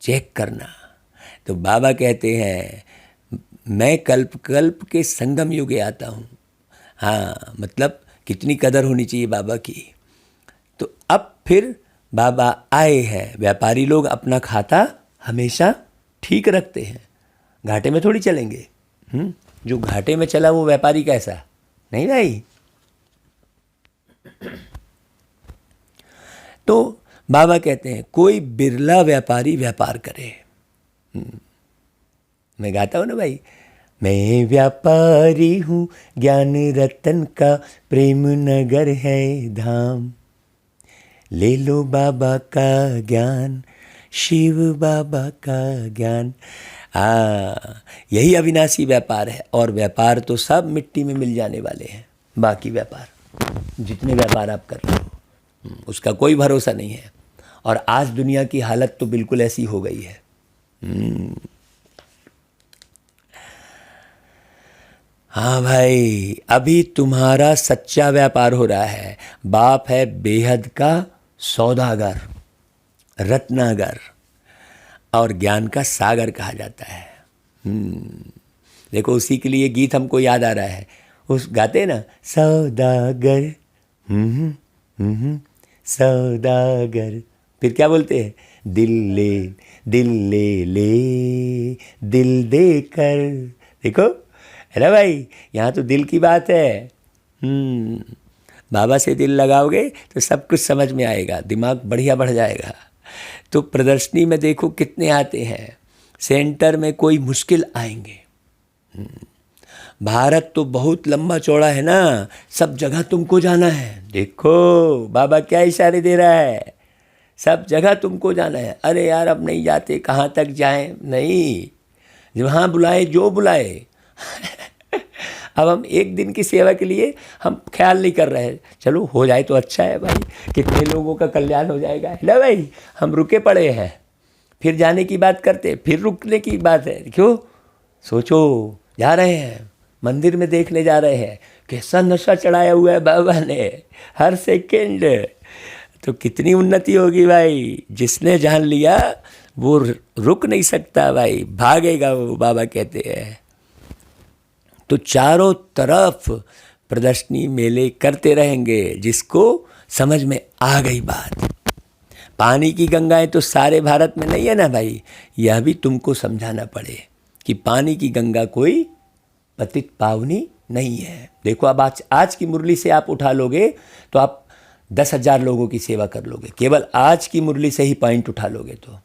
चेक करना। तो बाबा कहते हैं मैं कल्प कल्प के संगम युगे आता हूँ। हाँ, मतलब कितनी कदर होनी चाहिए बाबा की। तो अब फिर बाबा आए हैं। व्यापारी लोग अपना खाता हमेशा ठीक रखते हैं, घाटे में थोड़ी चलेंगे। जो घाटे में चला वो व्यापारी कैसा? नहीं भाई। तो बाबा कहते हैं कोई बिरला व्यापारी व्यापार करे। मैं गाता हूँ ना भाई, मैं व्यापारी हूँ ज्ञान रतन का, प्रेम नगर है धाम, ले लो बाबा का ज्ञान, शिव बाबा का ज्ञान। यही अविनाशी व्यापार है। और व्यापार तो सब मिट्टी में मिल जाने वाले हैं। बाकी व्यापार, जितने व्यापार आप कर रहे हो, उसका कोई भरोसा नहीं है। और आज दुनिया की हालत तो बिल्कुल ऐसी हो गई है। हाँ भाई, अभी तुम्हारा सच्चा व्यापार हो रहा है। बाप है बेहद का सौदागर, रत्नागर, और ज्ञान का सागर कहा जाता है। देखो उसी के लिए गीत हमको याद आ रहा है। उस गाते ना, सौदागर सौदागर, फिर क्या बोलते हैं, दिल ले ले दिल दे कर। देखो है ना भाई, यहाँ तो दिल की बात है। बाबा से दिल लगाओगे तो सब कुछ समझ में आएगा, दिमाग बढ़िया बढ़ जाएगा। तो प्रदर्शनी में देखो कितने आते हैं, सेंटर में कोई मुश्किल आएंगे। भारत तो बहुत लंबा चौड़ा है ना, सब जगह तुमको जाना है। देखो बाबा क्या इशारे दे रहा है, सब जगह तुमको जाना है। अरे यार अब नहीं जाते, कहाँ तक जाएं? नहीं, जहाँ बुलाए जो बुलाए। अब हम एक दिन की सेवा के लिए हम ख्याल नहीं कर रहे हैं, चलो हो जाए तो अच्छा है भाई, कितने लोगों का कल्याण हो जाएगा, है ना भाई। हम रुके पड़े हैं, फिर जाने की बात करते, फिर रुकने की बात है। क्यों? सोचो, जा रहे हैं मंदिर में, देखने जा रहे हैं, कैसा नशा चढ़ाया हुआ है बाबा ने हर सेकेंड। तो कितनी उन्नति होगी भाई। जिसने जान लिया वो रुक नहीं सकता भाई, भागेगा वो, बाबा कहते हैं। तो चारों तरफ प्रदर्शनी मेले करते रहेंगे, जिसको समझ में आ गई बात। पानी की गंगाएं तो सारे भारत में नहीं है ना भाई, यह भी तुमको समझाना पड़े कि पानी की गंगा कोई पतित पावनी नहीं है। देखो अब आज की मुरली से आप उठा लोगे तो आप 10,000 लोगों की सेवा कर लोगे, केवल आज की मुरली से ही पॉइंट उठा लोगे। तो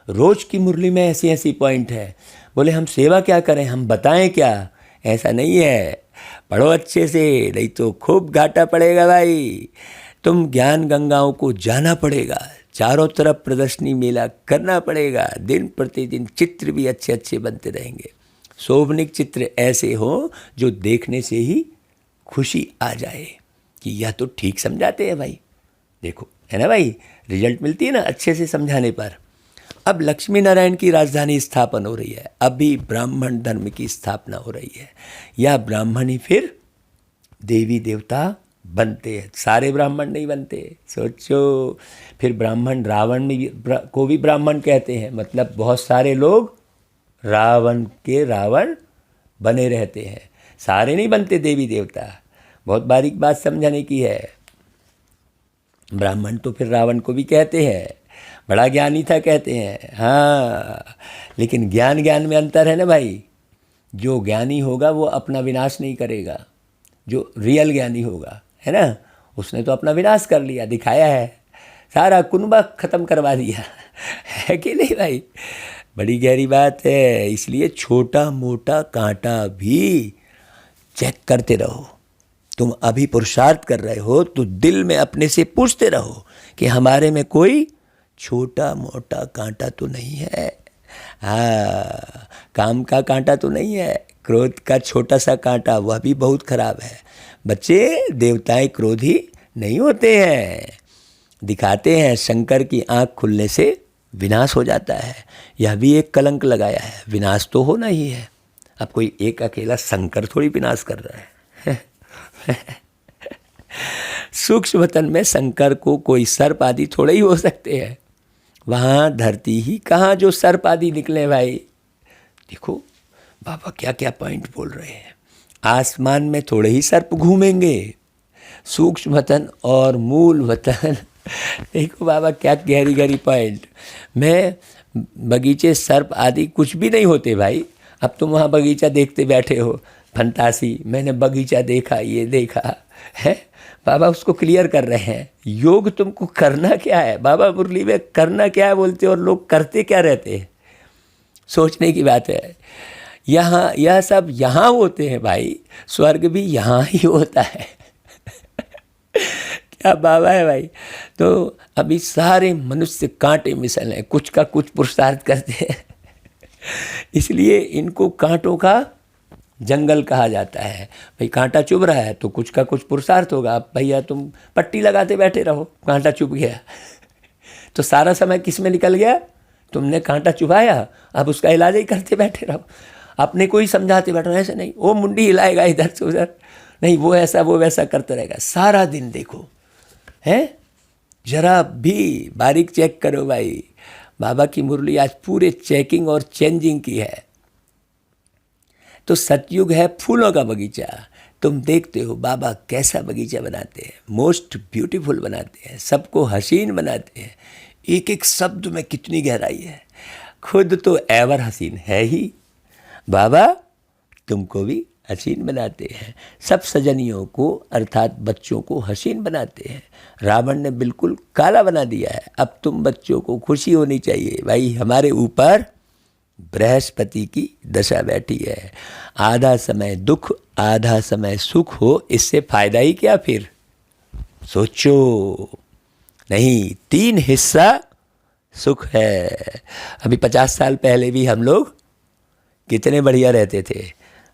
रोज की मुरली में ऐसी ऐसी पॉइंट है। बोले हम सेवा क्या करें, हम बताएं क्या? ऐसा नहीं है, पढ़ो अच्छे से, नहीं तो खूब घाटा पड़ेगा भाई। तुम ज्ञान गंगाओं को जाना पड़ेगा, चारों तरफ प्रदर्शनी मेला करना पड़ेगा। दिन प्रतिदिन चित्र भी अच्छे अच्छे बनते रहेंगे, शोभनिक चित्र ऐसे हो जो देखने से ही खुशी आ जाए कि यह तो ठीक समझाते हैं भाई। देखो है ना भाई, रिजल्ट मिलती है ना अच्छे से समझाने पर। अब लक्ष्मी नारायण की राजधानी स्थापन हो रही है, अभी ब्राह्मण धर्म की स्थापना हो रही है। यह ब्राह्मण ही फिर देवी देवता बनते हैं, सारे ब्राह्मण नहीं बनते। सोचो, फिर ब्राह्मण रावण को भी ब्राह्मण कहते हैं, मतलब बहुत सारे लोग रावण के रावण बने रहते हैं, सारे नहीं बनते देवी देवता। बहुत बारीक बात समझाने की है। ब्राह्मण तो फिर रावण को भी कहते हैं, बड़ा ज्ञानी था कहते हैं। हाँ, लेकिन ज्ञान में अंतर है ना भाई। जो ज्ञानी होगा वो अपना विनाश नहीं करेगा, जो रियल ज्ञानी होगा, है ना, उसने तो अपना विनाश कर लिया, दिखाया है, सारा कुनबा ख़त्म करवा दिया है कि नहीं भाई। बड़ी गहरी बात है। इसलिए छोटा मोटा कांटा भी चेक करते रहो। तुम अभी पुरुषार्थ कर रहे हो तो दिल में अपने से पूछते रहो कि हमारे में कोई छोटा मोटा कांटा तो नहीं है। हाँ, काम का कांटा तो नहीं है, क्रोध का छोटा सा कांटा, वह भी बहुत खराब है। बच्चे, देवताएं क्रोधी नहीं होते हैं, दिखाते हैं शंकर की आँख खुलने से विनाश हो जाता है। यह भी एक कलंक लगाया है, विनाश तो होना ही है। अब कोई एक अकेला शंकर थोड़ी विनाश कर रहा है। सूक्ष्म वतन में शंकर को कोई सर्प आदि थोड़े ही हो सकते हैं। वहाँ धरती ही कहाँ जो सर्प आदि निकले भाई। देखो बाबा क्या क्या पॉइंट बोल रहे हैं। आसमान में थोड़े ही सर्प घूमेंगे, सूक्ष्म वतन और मूल वतन। देखो बाबा क्या गहरी गहरी पॉइंट। मैं बगीचे सर्प आदि कुछ भी नहीं होते भाई। अब तुम वहाँ बगीचा देखते बैठे हो, फंतासी मैंने बगीचा देखा, ये देखा है। बाबा उसको क्लियर कर रहे हैं, योग तुमको करना क्या है। बाबा मुरली में करना क्या है बोलते और लोग करते क्या रहते हैं, सोचने की बात है। यहाँ यह सब यहाँ होते हैं भाई, स्वर्ग भी यहाँ ही होता है। क्या बाबा है भाई। तो अभी सारे मनुष्य कांटे मिसल हैं, कुछ का कुछ पुरुषार्थ करते हैं। इसलिए इनको कांटों का जंगल कहा जाता है। भाई कांटा चुभ रहा है तो कुछ का कुछ पुरुषार्थ होगा। अब भैया तुम पट्टी लगाते बैठे रहो, कांटा चुभ गया तो सारा समय किस में निकल गया, तुमने कांटा चुभाया, अब उसका इलाज ही करते बैठे रहो। अपने को ही समझाते बैठो, ऐसे नहीं वो मुंडी हिलाएगा इधर से उधर, नहीं वो ऐसा वो वैसा करते रहेगा सारा दिन। देखो है, जरा भी बारीक चेक करो भाई। बाबा की मुरली आज पूरे चेकिंग और चेंजिंग की है। तो सतयुग है फूलों का बगीचा। तुम देखते हो बाबा कैसा बगीचा बनाते हैं, मोस्ट ब्यूटीफुल बनाते हैं, सबको हसीन बनाते हैं। एक एक शब्द में कितनी गहराई है। खुद तो एवर हसीन है ही, बाबा तुमको भी हसीन बनाते हैं। सब सजनियों को अर्थात बच्चों को हसीन बनाते हैं। रावण ने बिल्कुल काला बना दिया है। अब तुम बच्चों को खुशी होनी चाहिए भाई, हमारे ऊपर बृहस्पति की दशा बैठी है। आधा समय दुख आधा समय सुख हो, इससे फायदा ही क्या फिर। सोचो नहीं, 3 हिस्सा सुख है। अभी 50 साल पहले भी हम लोग कितने बढ़िया रहते थे।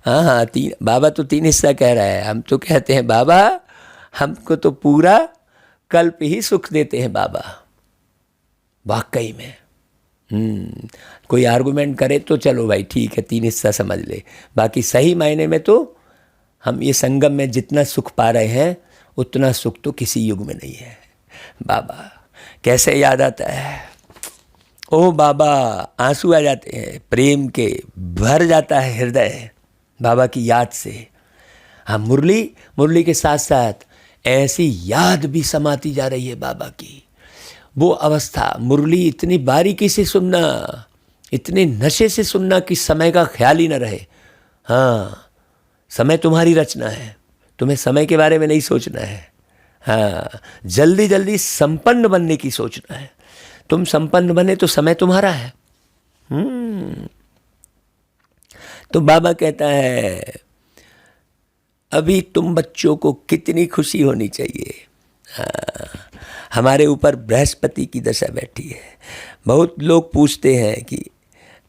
हाँ 3, बाबा तो 3 हिस्सा कह रहा है। हम तो कहते हैं बाबा हमको तो पूरा कल्प ही सुख देते हैं बाबा। वाकई में कोई आर्गुमेंट करे तो चलो भाई ठीक है, 3 हिस्सा समझ ले। बाकी सही मायने में तो हम ये संगम में जितना सुख पा रहे हैं उतना सुख तो किसी युग में नहीं है। बाबा कैसे याद आता है, ओ बाबा आंसू आ जाते हैं प्रेम के, भर जाता है हृदय बाबा की याद से। हाँ मुरली के साथ साथ ऐसी याद भी समाती जा रही है बाबा की। वो अवस्था, मुरली इतनी बारीकी से सुनना, इतने नशे से सुनना कि समय का ख्याल ही न रहे। हाँ समय तुम्हारी रचना है, तुम्हें समय के बारे में नहीं सोचना है। हाँ जल्दी जल्दी संपन्न बनने की सोचना है। तुम संपन्न बने तो समय तुम्हारा है। तो बाबा कहता है अभी तुम बच्चों को कितनी खुशी होनी चाहिए। हाँ, हमारे ऊपर बृहस्पति की दशा बैठी है। बहुत लोग पूछते हैं कि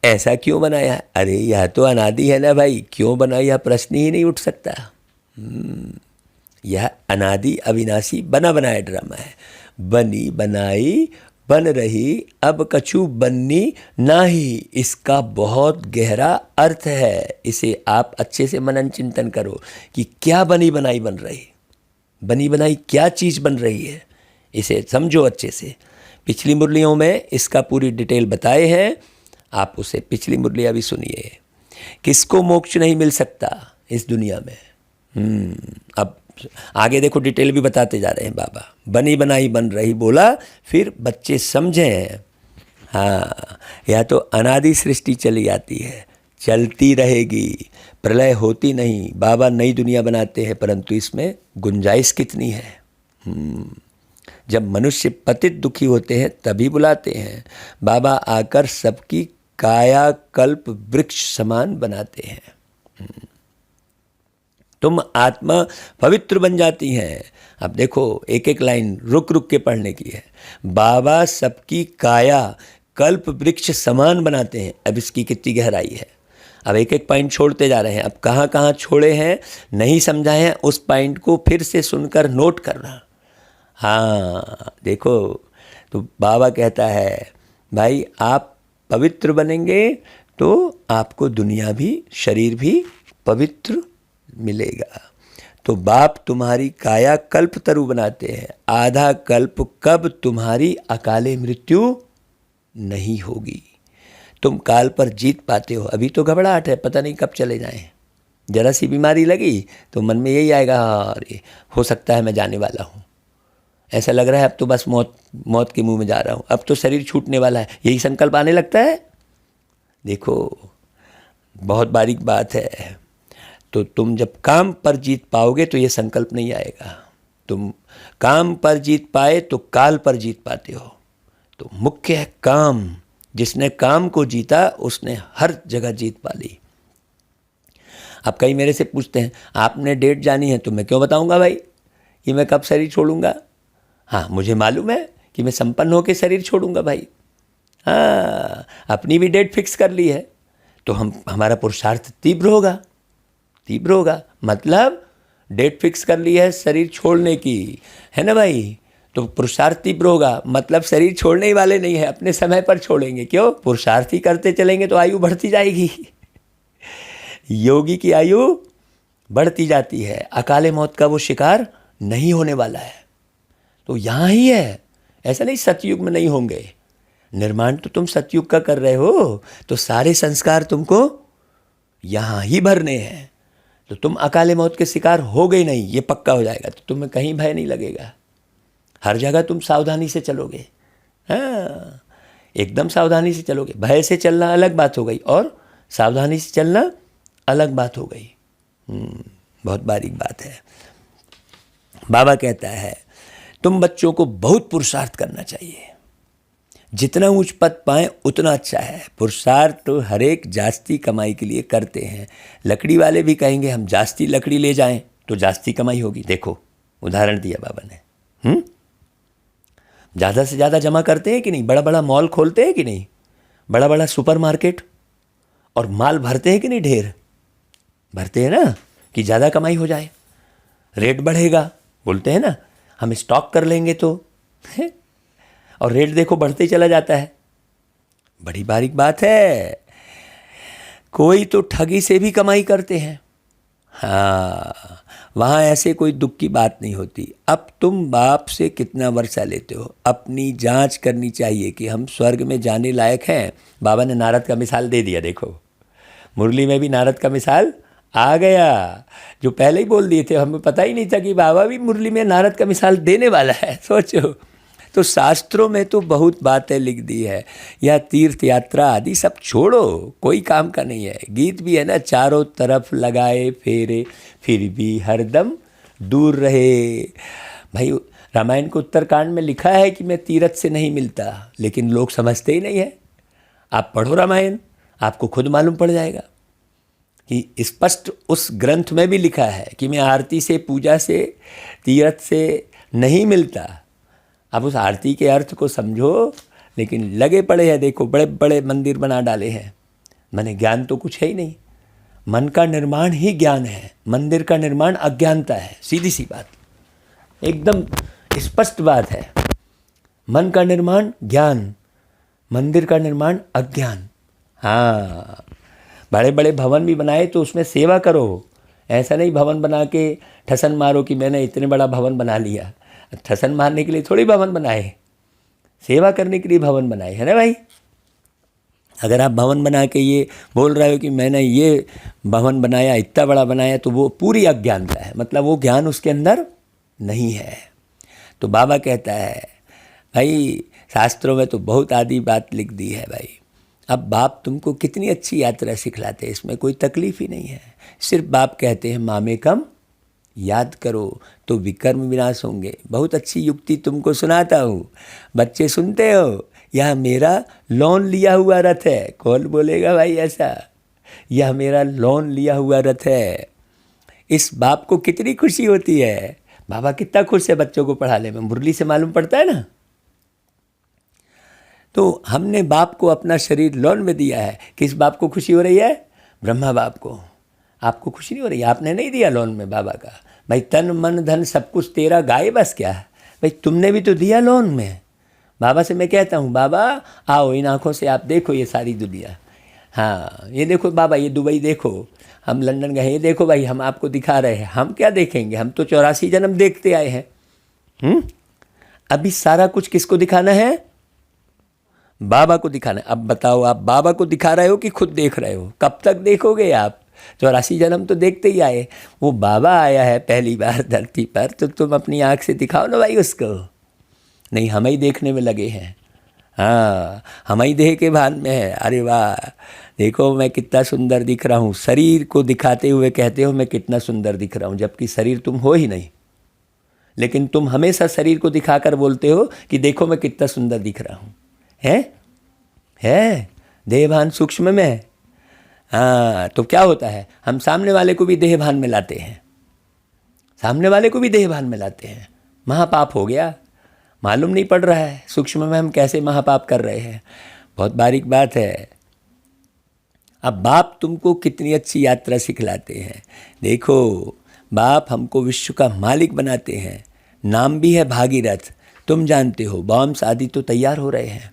ऐसा क्यों बनाया। अरे यह तो अनादि है ना भाई, क्यों बनाया यह प्रश्न ही नहीं उठ सकता। यह अनादि अविनाशी बना बनाया ड्रामा है। बनी बनाई बन रही अब कछु बननी नाही, इसका बहुत गहरा अर्थ है। इसे आप अच्छे से मनन चिंतन करो कि क्या बनी बनाई बन रही, बनी बनाई क्या चीज़ बन रही है, इसे समझो अच्छे से। पिछली मुरलियों में इसका पूरी डिटेल बताए हैं, आप उसे पिछली मुरलियाँ भी सुनिए। किसको मोक्ष नहीं मिल सकता इस दुनिया में। अब आगे देखो डिटेल भी बताते जा रहे हैं बाबा। बनी बनाई बन रही बोला, फिर बच्चे समझें। हाँ यह तो अनादि सृष्टि चली आती है, चलती रहेगी, प्रलय होती नहीं। बाबा नई दुनिया बनाते हैं परंतु इसमें गुंजाइश कितनी है। जब मनुष्य पतित दुखी होते हैं तभी बुलाते हैं। बाबा आकर सबकी काया कल्प वृक्ष समान बनाते हैं। तुम आत्मा पवित्र बन जाती हैं। अब देखो एक एक लाइन रुक रुक के पढ़ने की है। बाबा सबकी काया कल्प वृक्ष समान बनाते हैं। अब इसकी कितनी गहराई है। अब एक एक पॉइंट छोड़ते जा रहे हैं। अब कहाँ कहाँ छोड़े हैं नहीं समझा है, उस पॉइंट को फिर से सुनकर नोट करना। हाँ देखो तो बाबा कहता है भाई आप पवित्र बनेंगे तो आपको दुनिया भी, शरीर भी पवित्र मिलेगा। तो बाप तुम्हारी काया कल्प तरु बनाते हैं, आधा कल्प कब तुम्हारी अकाले मृत्यु नहीं होगी। तुम काल पर जीत पाते हो। अभी तो घबराहट है, पता नहीं कब चले जाएं। जरा सी बीमारी लगी तो मन में यही आएगा, अरे हो सकता है मैं जाने वाला हूँ, ऐसा लग रहा है अब तो बस मौत के मुंह में जा रहा हूँ, अब तो शरीर छूटने वाला है, यही संकल्प आने लगता है। देखो बहुत बारीक बात है। तो तुम जब काम पर जीत पाओगे तो ये संकल्प नहीं आएगा। तुम काम पर जीत पाए तो काल पर जीत पाते हो। तो मुख्य है काम। जिसने काम को जीता उसने हर जगह जीत पा ली। अब कई मेरे से पूछते हैं आपने डेट जानी है, तो मैं क्यों बताऊंगा भाई कि मैं कब शरीर छोड़ूंगा। हाँ मुझे मालूम है कि मैं संपन्न होकर शरीर छोड़ूंगा भाई। हाँ अपनी भी डेट फिक्स कर ली है, तो हमारा पुरुषार्थ तीव्र होगा। मतलब डेट फिक्स कर ली है शरीर छोड़ने की, है ना भाई, तो पुरुषार्थ तीव्र होगा। मतलब शरीर छोड़ने ही वाले नहीं है, अपने समय पर छोड़ेंगे। क्यों? पुरुषार्थ ही करते चलेंगे तो आयु बढ़ती जाएगी। योगी की आयु बढ़ती जाती है, अकाले मौत का वो शिकार नहीं होने वाला है। तो यहाँ ही है, ऐसा नहीं सतयुग में नहीं होंगे। निर्माण तो तुम सतयुग का कर रहे हो, तो सारे संस्कार तुमको यहाँ ही भरने हैं। तो तुम अकाले मौत के शिकार हो गए नहीं, ये पक्का हो जाएगा, तो तुम्हें कहीं भय नहीं लगेगा। हर जगह तुम सावधानी से चलोगे। हाँ एकदम सावधानी से चलोगे। भय से चलना अलग बात हो गई और सावधानी से चलना अलग बात हो गई। बहुत बारीक बात है। बाबा कहता है तुम बच्चों को बहुत पुरुषार्थ करना चाहिए, जितना उच्च पद पाएं उतना अच्छा है। पुरुषार्थ तो हर एक जास्ती कमाई के लिए करते हैं। लकड़ी वाले भी कहेंगे हम जास्ती लकड़ी ले जाएं तो जास्ती कमाई होगी। देखो उदाहरण दिया बाबा ने। ज़्यादा से ज़्यादा जमा करते हैं कि नहीं, बड़ा बड़ा मॉल खोलते हैं कि नहीं, बड़ा बड़ा सुपरमार्केट, और माल भरते हैं कि नहीं, ढेर भरते हैं ना, कि ज़्यादा कमाई हो जाए, रेट बढ़ेगा, बोलते हैं ना हम स्टॉक कर लेंगे तो है? और रेट देखो बढ़ते चला जाता है। बड़ी बारीक बात है। कोई तो ठगी से भी कमाई करते हैं। हाँ वहाँ ऐसे कोई दुख की बात नहीं होती। अब तुम बाप से कितना वर्षा लेते हो, अपनी जांच करनी चाहिए कि हम स्वर्ग में जाने लायक हैं। बाबा ने नारद का मिसाल दे दिया। देखो मुरली में भी नारद का मिसाल आ गया, जो पहले ही बोल दिए थे। हमें पता ही नहीं था कि बाबा भी मुरली में नारद का मिसाल देने वाला है। सोचो, तो शास्त्रों में तो बहुत बातें लिख दी है। यह तीर्थ यात्रा आदि सब छोड़ो, कोई काम का नहीं है। गीत भी है ना, चारों तरफ लगाए फेरे फिर भी हरदम दूर रहे। भाई रामायण को उत्तरकांड में लिखा है कि मैं तीर्थ से नहीं मिलता, लेकिन लोग समझते ही नहीं है। आप पढ़ो रामायण, आपको खुद मालूम पड़ जाएगा कि स्पष्ट उस ग्रंथ में भी लिखा है कि मैं आरती से, पूजा से, तीर्थ से नहीं मिलता। अब उस आरती के अर्थ को समझो, लेकिन लगे पड़े हैं। देखो बड़े बड़े मंदिर बना डाले हैं, मैंने ज्ञान तो कुछ है ही नहीं। मन का निर्माण ही ज्ञान है, मंदिर का निर्माण अज्ञानता है। सीधी सी बात, एकदम स्पष्ट बात है। मन का निर्माण ज्ञान, मंदिर का निर्माण अज्ञान। हाँ बड़े बड़े भवन भी बनाए तो उसमें सेवा करो। ऐसा नहीं भवन बना के ठसन मारो कि मैंने इतने बड़ा भवन बना लिया। ठसन मारने के लिए थोड़ी भवन बनाए, सेवा करने के लिए भवन बनाए, है ना भाई। अगर आप भवन बना के ये बोल रहे हो कि मैंने ये भवन बनाया, इतना बड़ा बनाया, तो वो पूरी अज्ञानता है। मतलब वो ज्ञान उसके अंदर नहीं है। तो बाबा कहता है भाई शास्त्रों में तो बहुत आदि बात लिख दी है भाई। अब बाप तुमको कितनी अच्छी यात्रा सिखलाते हैं, इसमें कोई तकलीफ ही नहीं है। सिर्फ बाप कहते हैं मामेकम याद करो तो विकर्म विनाश होंगे। बहुत अच्छी युक्ति तुमको सुनाता हूँ, बच्चे सुनते हो। यह मेरा लोन लिया हुआ रथ है। कौन बोलेगा भाई ऐसा? यह मेरा लोन लिया हुआ रथ है। इस बाप को कितनी खुशी होती है। बाबा कितना खुश है बच्चों को पढ़ाने में, मुरली से मालूम पड़ता है ना। तो हमने बाप को अपना शरीर लोन में दिया है। किस बाप को खुशी हो रही है? ब्रह्मा बाप को। आपको खुशी नहीं हो रही? आपने नहीं दिया लोन में बाबा का। भाई तन मन धन सब कुछ तेरा, गाय बस क्या है भाई, तुमने भी तो दिया लोन में। बाबा से मैं कहता हूँ, बाबा आओ इन आँखों से आप देखो ये सारी दुनिया, हाँ ये देखो बाबा, ये दुबई देखो, हम लंदन गए, ये देखो भाई हम आपको दिखा रहे हैं। हम क्या देखेंगे, हम तो 84 जन्म देखते आए हैं। अभी सारा कुछ किसको दिखाना है? बाबा को दिखाना है। अब बताओ, आप बाबा को दिखा रहे हो कि खुद देख रहे हो? कब तक देखोगे आप? 84 जन्म तो देखते ही आए। वो बाबा आया है पहली बार धरती पर, तो तुम अपनी आँख से दिखाओ ना भाई उसको। नहीं, हम ही देखने में लगे हैं। हाँ, हम ही देह के भान में है। अरे वाह, देखो मैं कितना सुंदर दिख रहा हूँ। शरीर को दिखाते हुए कहते हो मैं कितना सुंदर दिख रहा हूँ, जबकि शरीर तुम हो ही नहीं। लेकिन तुम हमेशा शरीर को दिखाकर बोलते हो कि देखो मैं कितना सुंदर दिख रहा हूँ। है देहभान सूक्ष्म में है। हाँ, तो क्या होता है, हम सामने वाले को भी देहभान में लाते हैं, सामने वाले को भी देहभान में लाते हैं। महापाप हो गया, मालूम नहीं पड़ रहा है सूक्ष्म में हम कैसे महापाप कर रहे हैं। बहुत बारीक बात है। अब बाप तुमको कितनी अच्छी यात्रा सिखलाते हैं। देखो, बाप हमको विश्व का मालिक बनाते हैं। नाम भी है भागीरथ। तुम जानते हो बॉम्ब्स आदि तो तैयार हो रहे हैं,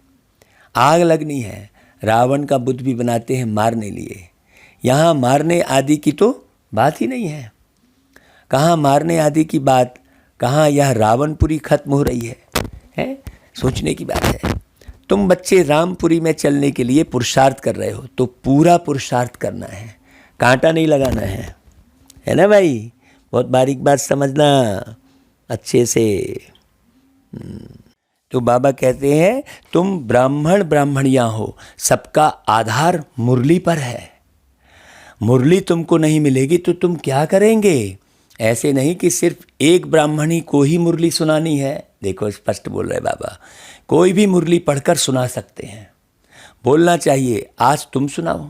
आग लगनी है। रावण का बुद्ध भी बनाते हैं मारने लिए। यहाँ मारने आदि की तो बात ही नहीं है। कहाँ मारने आदि की बात, कहाँ यह रावणपुरी खत्म हो रही है? सोचने की बात है। तुम बच्चे रामपुरी में चलने के लिए पुरुषार्थ कर रहे हो, तो पूरा पुरुषार्थ करना है, कांटा नहीं लगाना है ना भाई? बहुत बारीक बात समझना अच्छे से। तो बाबा कहते हैं तुम ब्राह्मण ब्राह्मणियाँ हो, सबका आधार मुरली पर है। मुरली तुमको नहीं मिलेगी तो तुम क्या करेंगे? ऐसे नहीं कि सिर्फ एक ब्राह्मणी को ही मुरली सुनानी है। देखो स्पष्ट बोल रहे बाबा, कोई भी मुरली पढ़कर सुना सकते हैं। बोलना चाहिए आज तुम सुनाओ।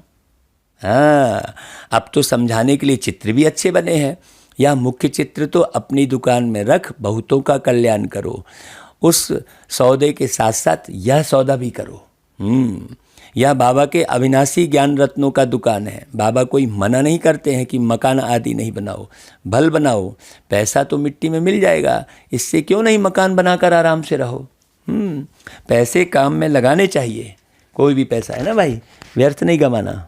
हाँ, अब तो समझाने के लिए चित्र भी अच्छे बने हैं। या मुख्य चित्र तो अपनी दुकान में रख, बहुतों का कल्याण करो। उस सौदे के साथ साथ यह सौदा भी करो। यह बाबा के अविनाशी ज्ञान रत्नों का दुकान है। बाबा कोई मना नहीं करते हैं कि मकान आदि नहीं बनाओ, भल बनाओ। पैसा तो मिट्टी में मिल जाएगा, इससे क्यों नहीं मकान बनाकर आराम से रहो। पैसे काम में लगाने चाहिए। कोई भी पैसा है ना भाई, व्यर्थ नहीं गंवाना।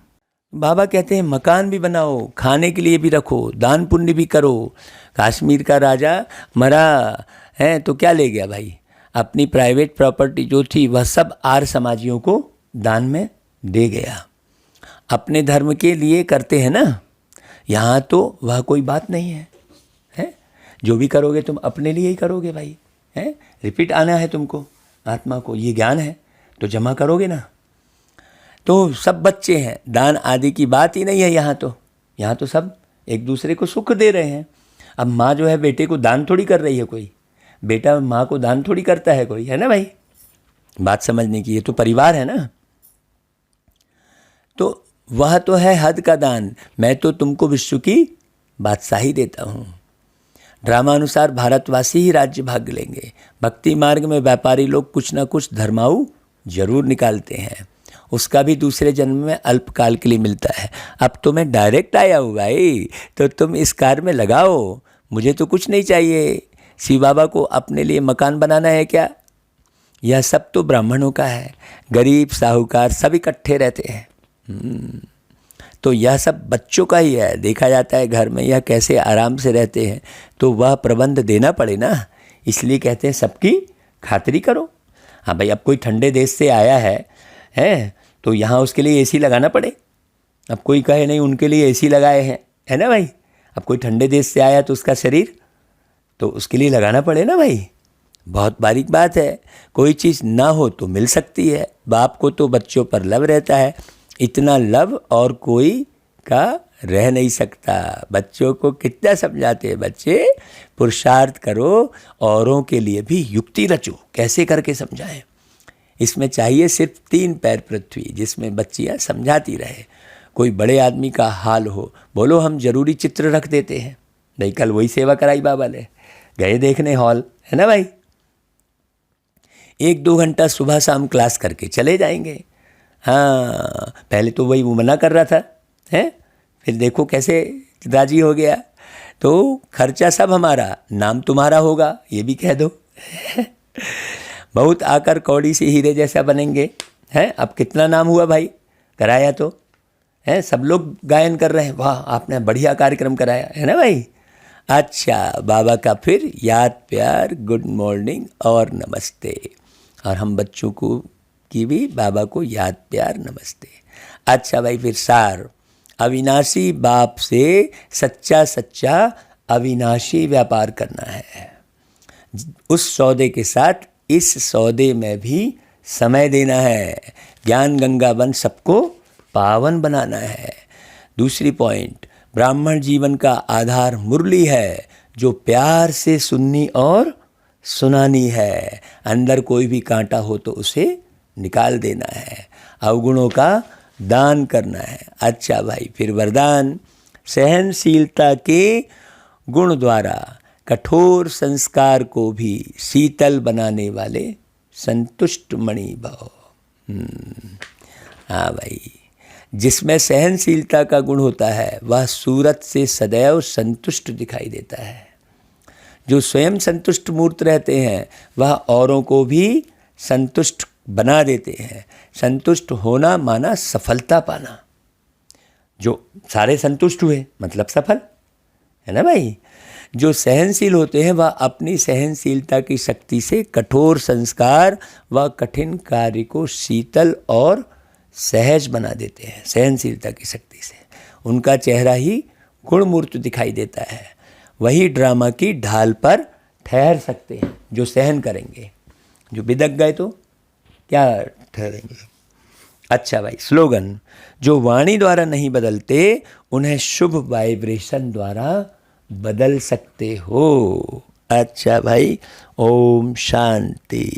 बाबा कहते हैं मकान भी बनाओ, खाने के लिए भी रखो, दान पुण्य भी करो। कश्मीर का राजा मरा है तो क्या ले गया भाई? अपनी प्राइवेट प्रॉपर्टी जो थी वह सब आर्य समाजियों को दान में दे गया। अपने धर्म के लिए करते हैं ना, यहाँ तो वह कोई बात नहीं है। जो भी करोगे तुम अपने लिए ही करोगे भाई। रिपीट आना है तुमको, आत्मा को ये ज्ञान है तो जमा करोगे ना। तो सब बच्चे हैं, दान आदि की बात ही नहीं है यहाँ तो सब एक दूसरे को सुख दे रहे हैं। अब माँ जो है बेटे को दान थोड़ी कर रही है कोई, बेटा माँ को दान थोड़ी करता है कोई, है ना भाई? बात समझने की, ये तो परिवार है ना। तो वह तो है हद का दान। मैं तो तुमको विश्व की बादशाही देता हूँ। ड्रामानुसार भारतवासी ही राज्य भाग लेंगे। भक्ति मार्ग में व्यापारी लोग कुछ ना कुछ धर्माऊ जरूर निकालते हैं, उसका भी दूसरे जन्म में अल्पकाल के लिए मिलता है। अब तो मैं डायरेक्ट आया हूँ भाई, तो तुम इस कार में लगाओ, मुझे तो कुछ नहीं चाहिए। शिव बाबा को अपने लिए मकान बनाना है क्या? यह सब तो ब्राह्मणों का है, गरीब साहूकार सब इकट्ठे रहते हैं। तो यह सब बच्चों का ही है। देखा जाता है घर में यह कैसे आराम से रहते हैं, तो वह प्रबंध देना पड़े ना। इसलिए कहते हैं सबकी खातिरी करो। हाँ भाई, अब कोई ठंडे देश से आया है तो यहाँ उसके लिए एसी लगाना पड़े। अब कोई कहे नहीं उनके लिए एसी लगाए हैं, है ना भाई? अब कोई ठंडे देश से आया तो उसका शरीर तो उसके लिए लगाना पड़े ना भाई। बहुत बारीक बात है। कोई चीज़ ना हो तो मिल सकती है। बाप को तो बच्चों पर लव रहता है, इतना लव और कोई का रह नहीं सकता। बच्चों को कितना समझाते हैं बच्चे, पुरुषार्थ करो, औरों के लिए भी युक्ति रचो। कैसे करके समझाएं? इसमें चाहिए सिर्फ 3 पैर पृथ्वी, जिसमें बच्चियाँ समझाती रहे। कोई बड़े आदमी का हाल हो, बोलो हम जरूरी चित्र रख देते हैं। नहीं, कल वही सेवा कराई बाबा ने, गए देखने हॉल, है ना भाई? 1-2 घंटा सुबह शाम क्लास करके चले जाएंगे। हाँ, पहले तो वही वो मना कर रहा था, फिर देखो कैसे राजी हो गया। तो खर्चा सब हमारा, नाम तुम्हारा होगा, ये भी कह दो। बहुत आकर कौड़ी से हीरे जैसा बनेंगे। हैं, अब कितना नाम हुआ भाई, कराया तो है, सब लोग गायन कर रहे हैं, वाह आपने बढ़िया कार्यक्रम कराया है ना भाई। अच्छा, बाबा का फिर याद प्यार, गुड मॉर्निंग और नमस्ते, और हम बच्चों को की भी बाबा को याद प्यार नमस्ते। अच्छा भाई, फिर सार, अविनाशी बाप से सच्चा सच्चा अविनाशी व्यापार करना है। उस सौदे के साथ इस सौदे में भी समय देना है। ज्ञान गंगा बन सबको पावन बनाना है। दूसरी पॉइंट, ब्राह्मण जीवन का आधार मुरली है, जो प्यार से सुननी और सुनानी है। अंदर कोई भी कांटा हो तो उसे निकाल देना है। अवगुणों का दान करना है। अच्छा भाई, फिर वरदान, सहनशीलता के गुण द्वारा कठोर संस्कार को भी शीतल बनाने वाले संतुष्ट मणि भव। हाँ भाई, जिसमें सहनशीलता का गुण होता है वह सूरत से सदैव संतुष्ट दिखाई देता है। जो स्वयं संतुष्ट मूर्त रहते हैं वह औरों को भी संतुष्ट बना देते हैं। संतुष्ट होना माना सफलता पाना। जो सारे संतुष्ट हुए मतलब सफल, है ना भाई। जो सहनशील होते हैं वह अपनी सहनशीलता की शक्ति से कठोर संस्कार व कठिन कार्य को शीतल और सहज बना देते हैं। सहनशीलता की शक्ति से उनका चेहरा ही गुणमूर्त दिखाई देता है। वही ड्रामा की ढाल पर ठहर सकते हैं जो सहन करेंगे। जो बिदक गए तो क्या ठहरेंगे। अच्छा भाई, स्लोगन, जो वाणी द्वारा नहीं बदलते उन्हें शुभ वाइब्रेशन द्वारा बदल सकते हो। अच्छा भाई, ओम शांति।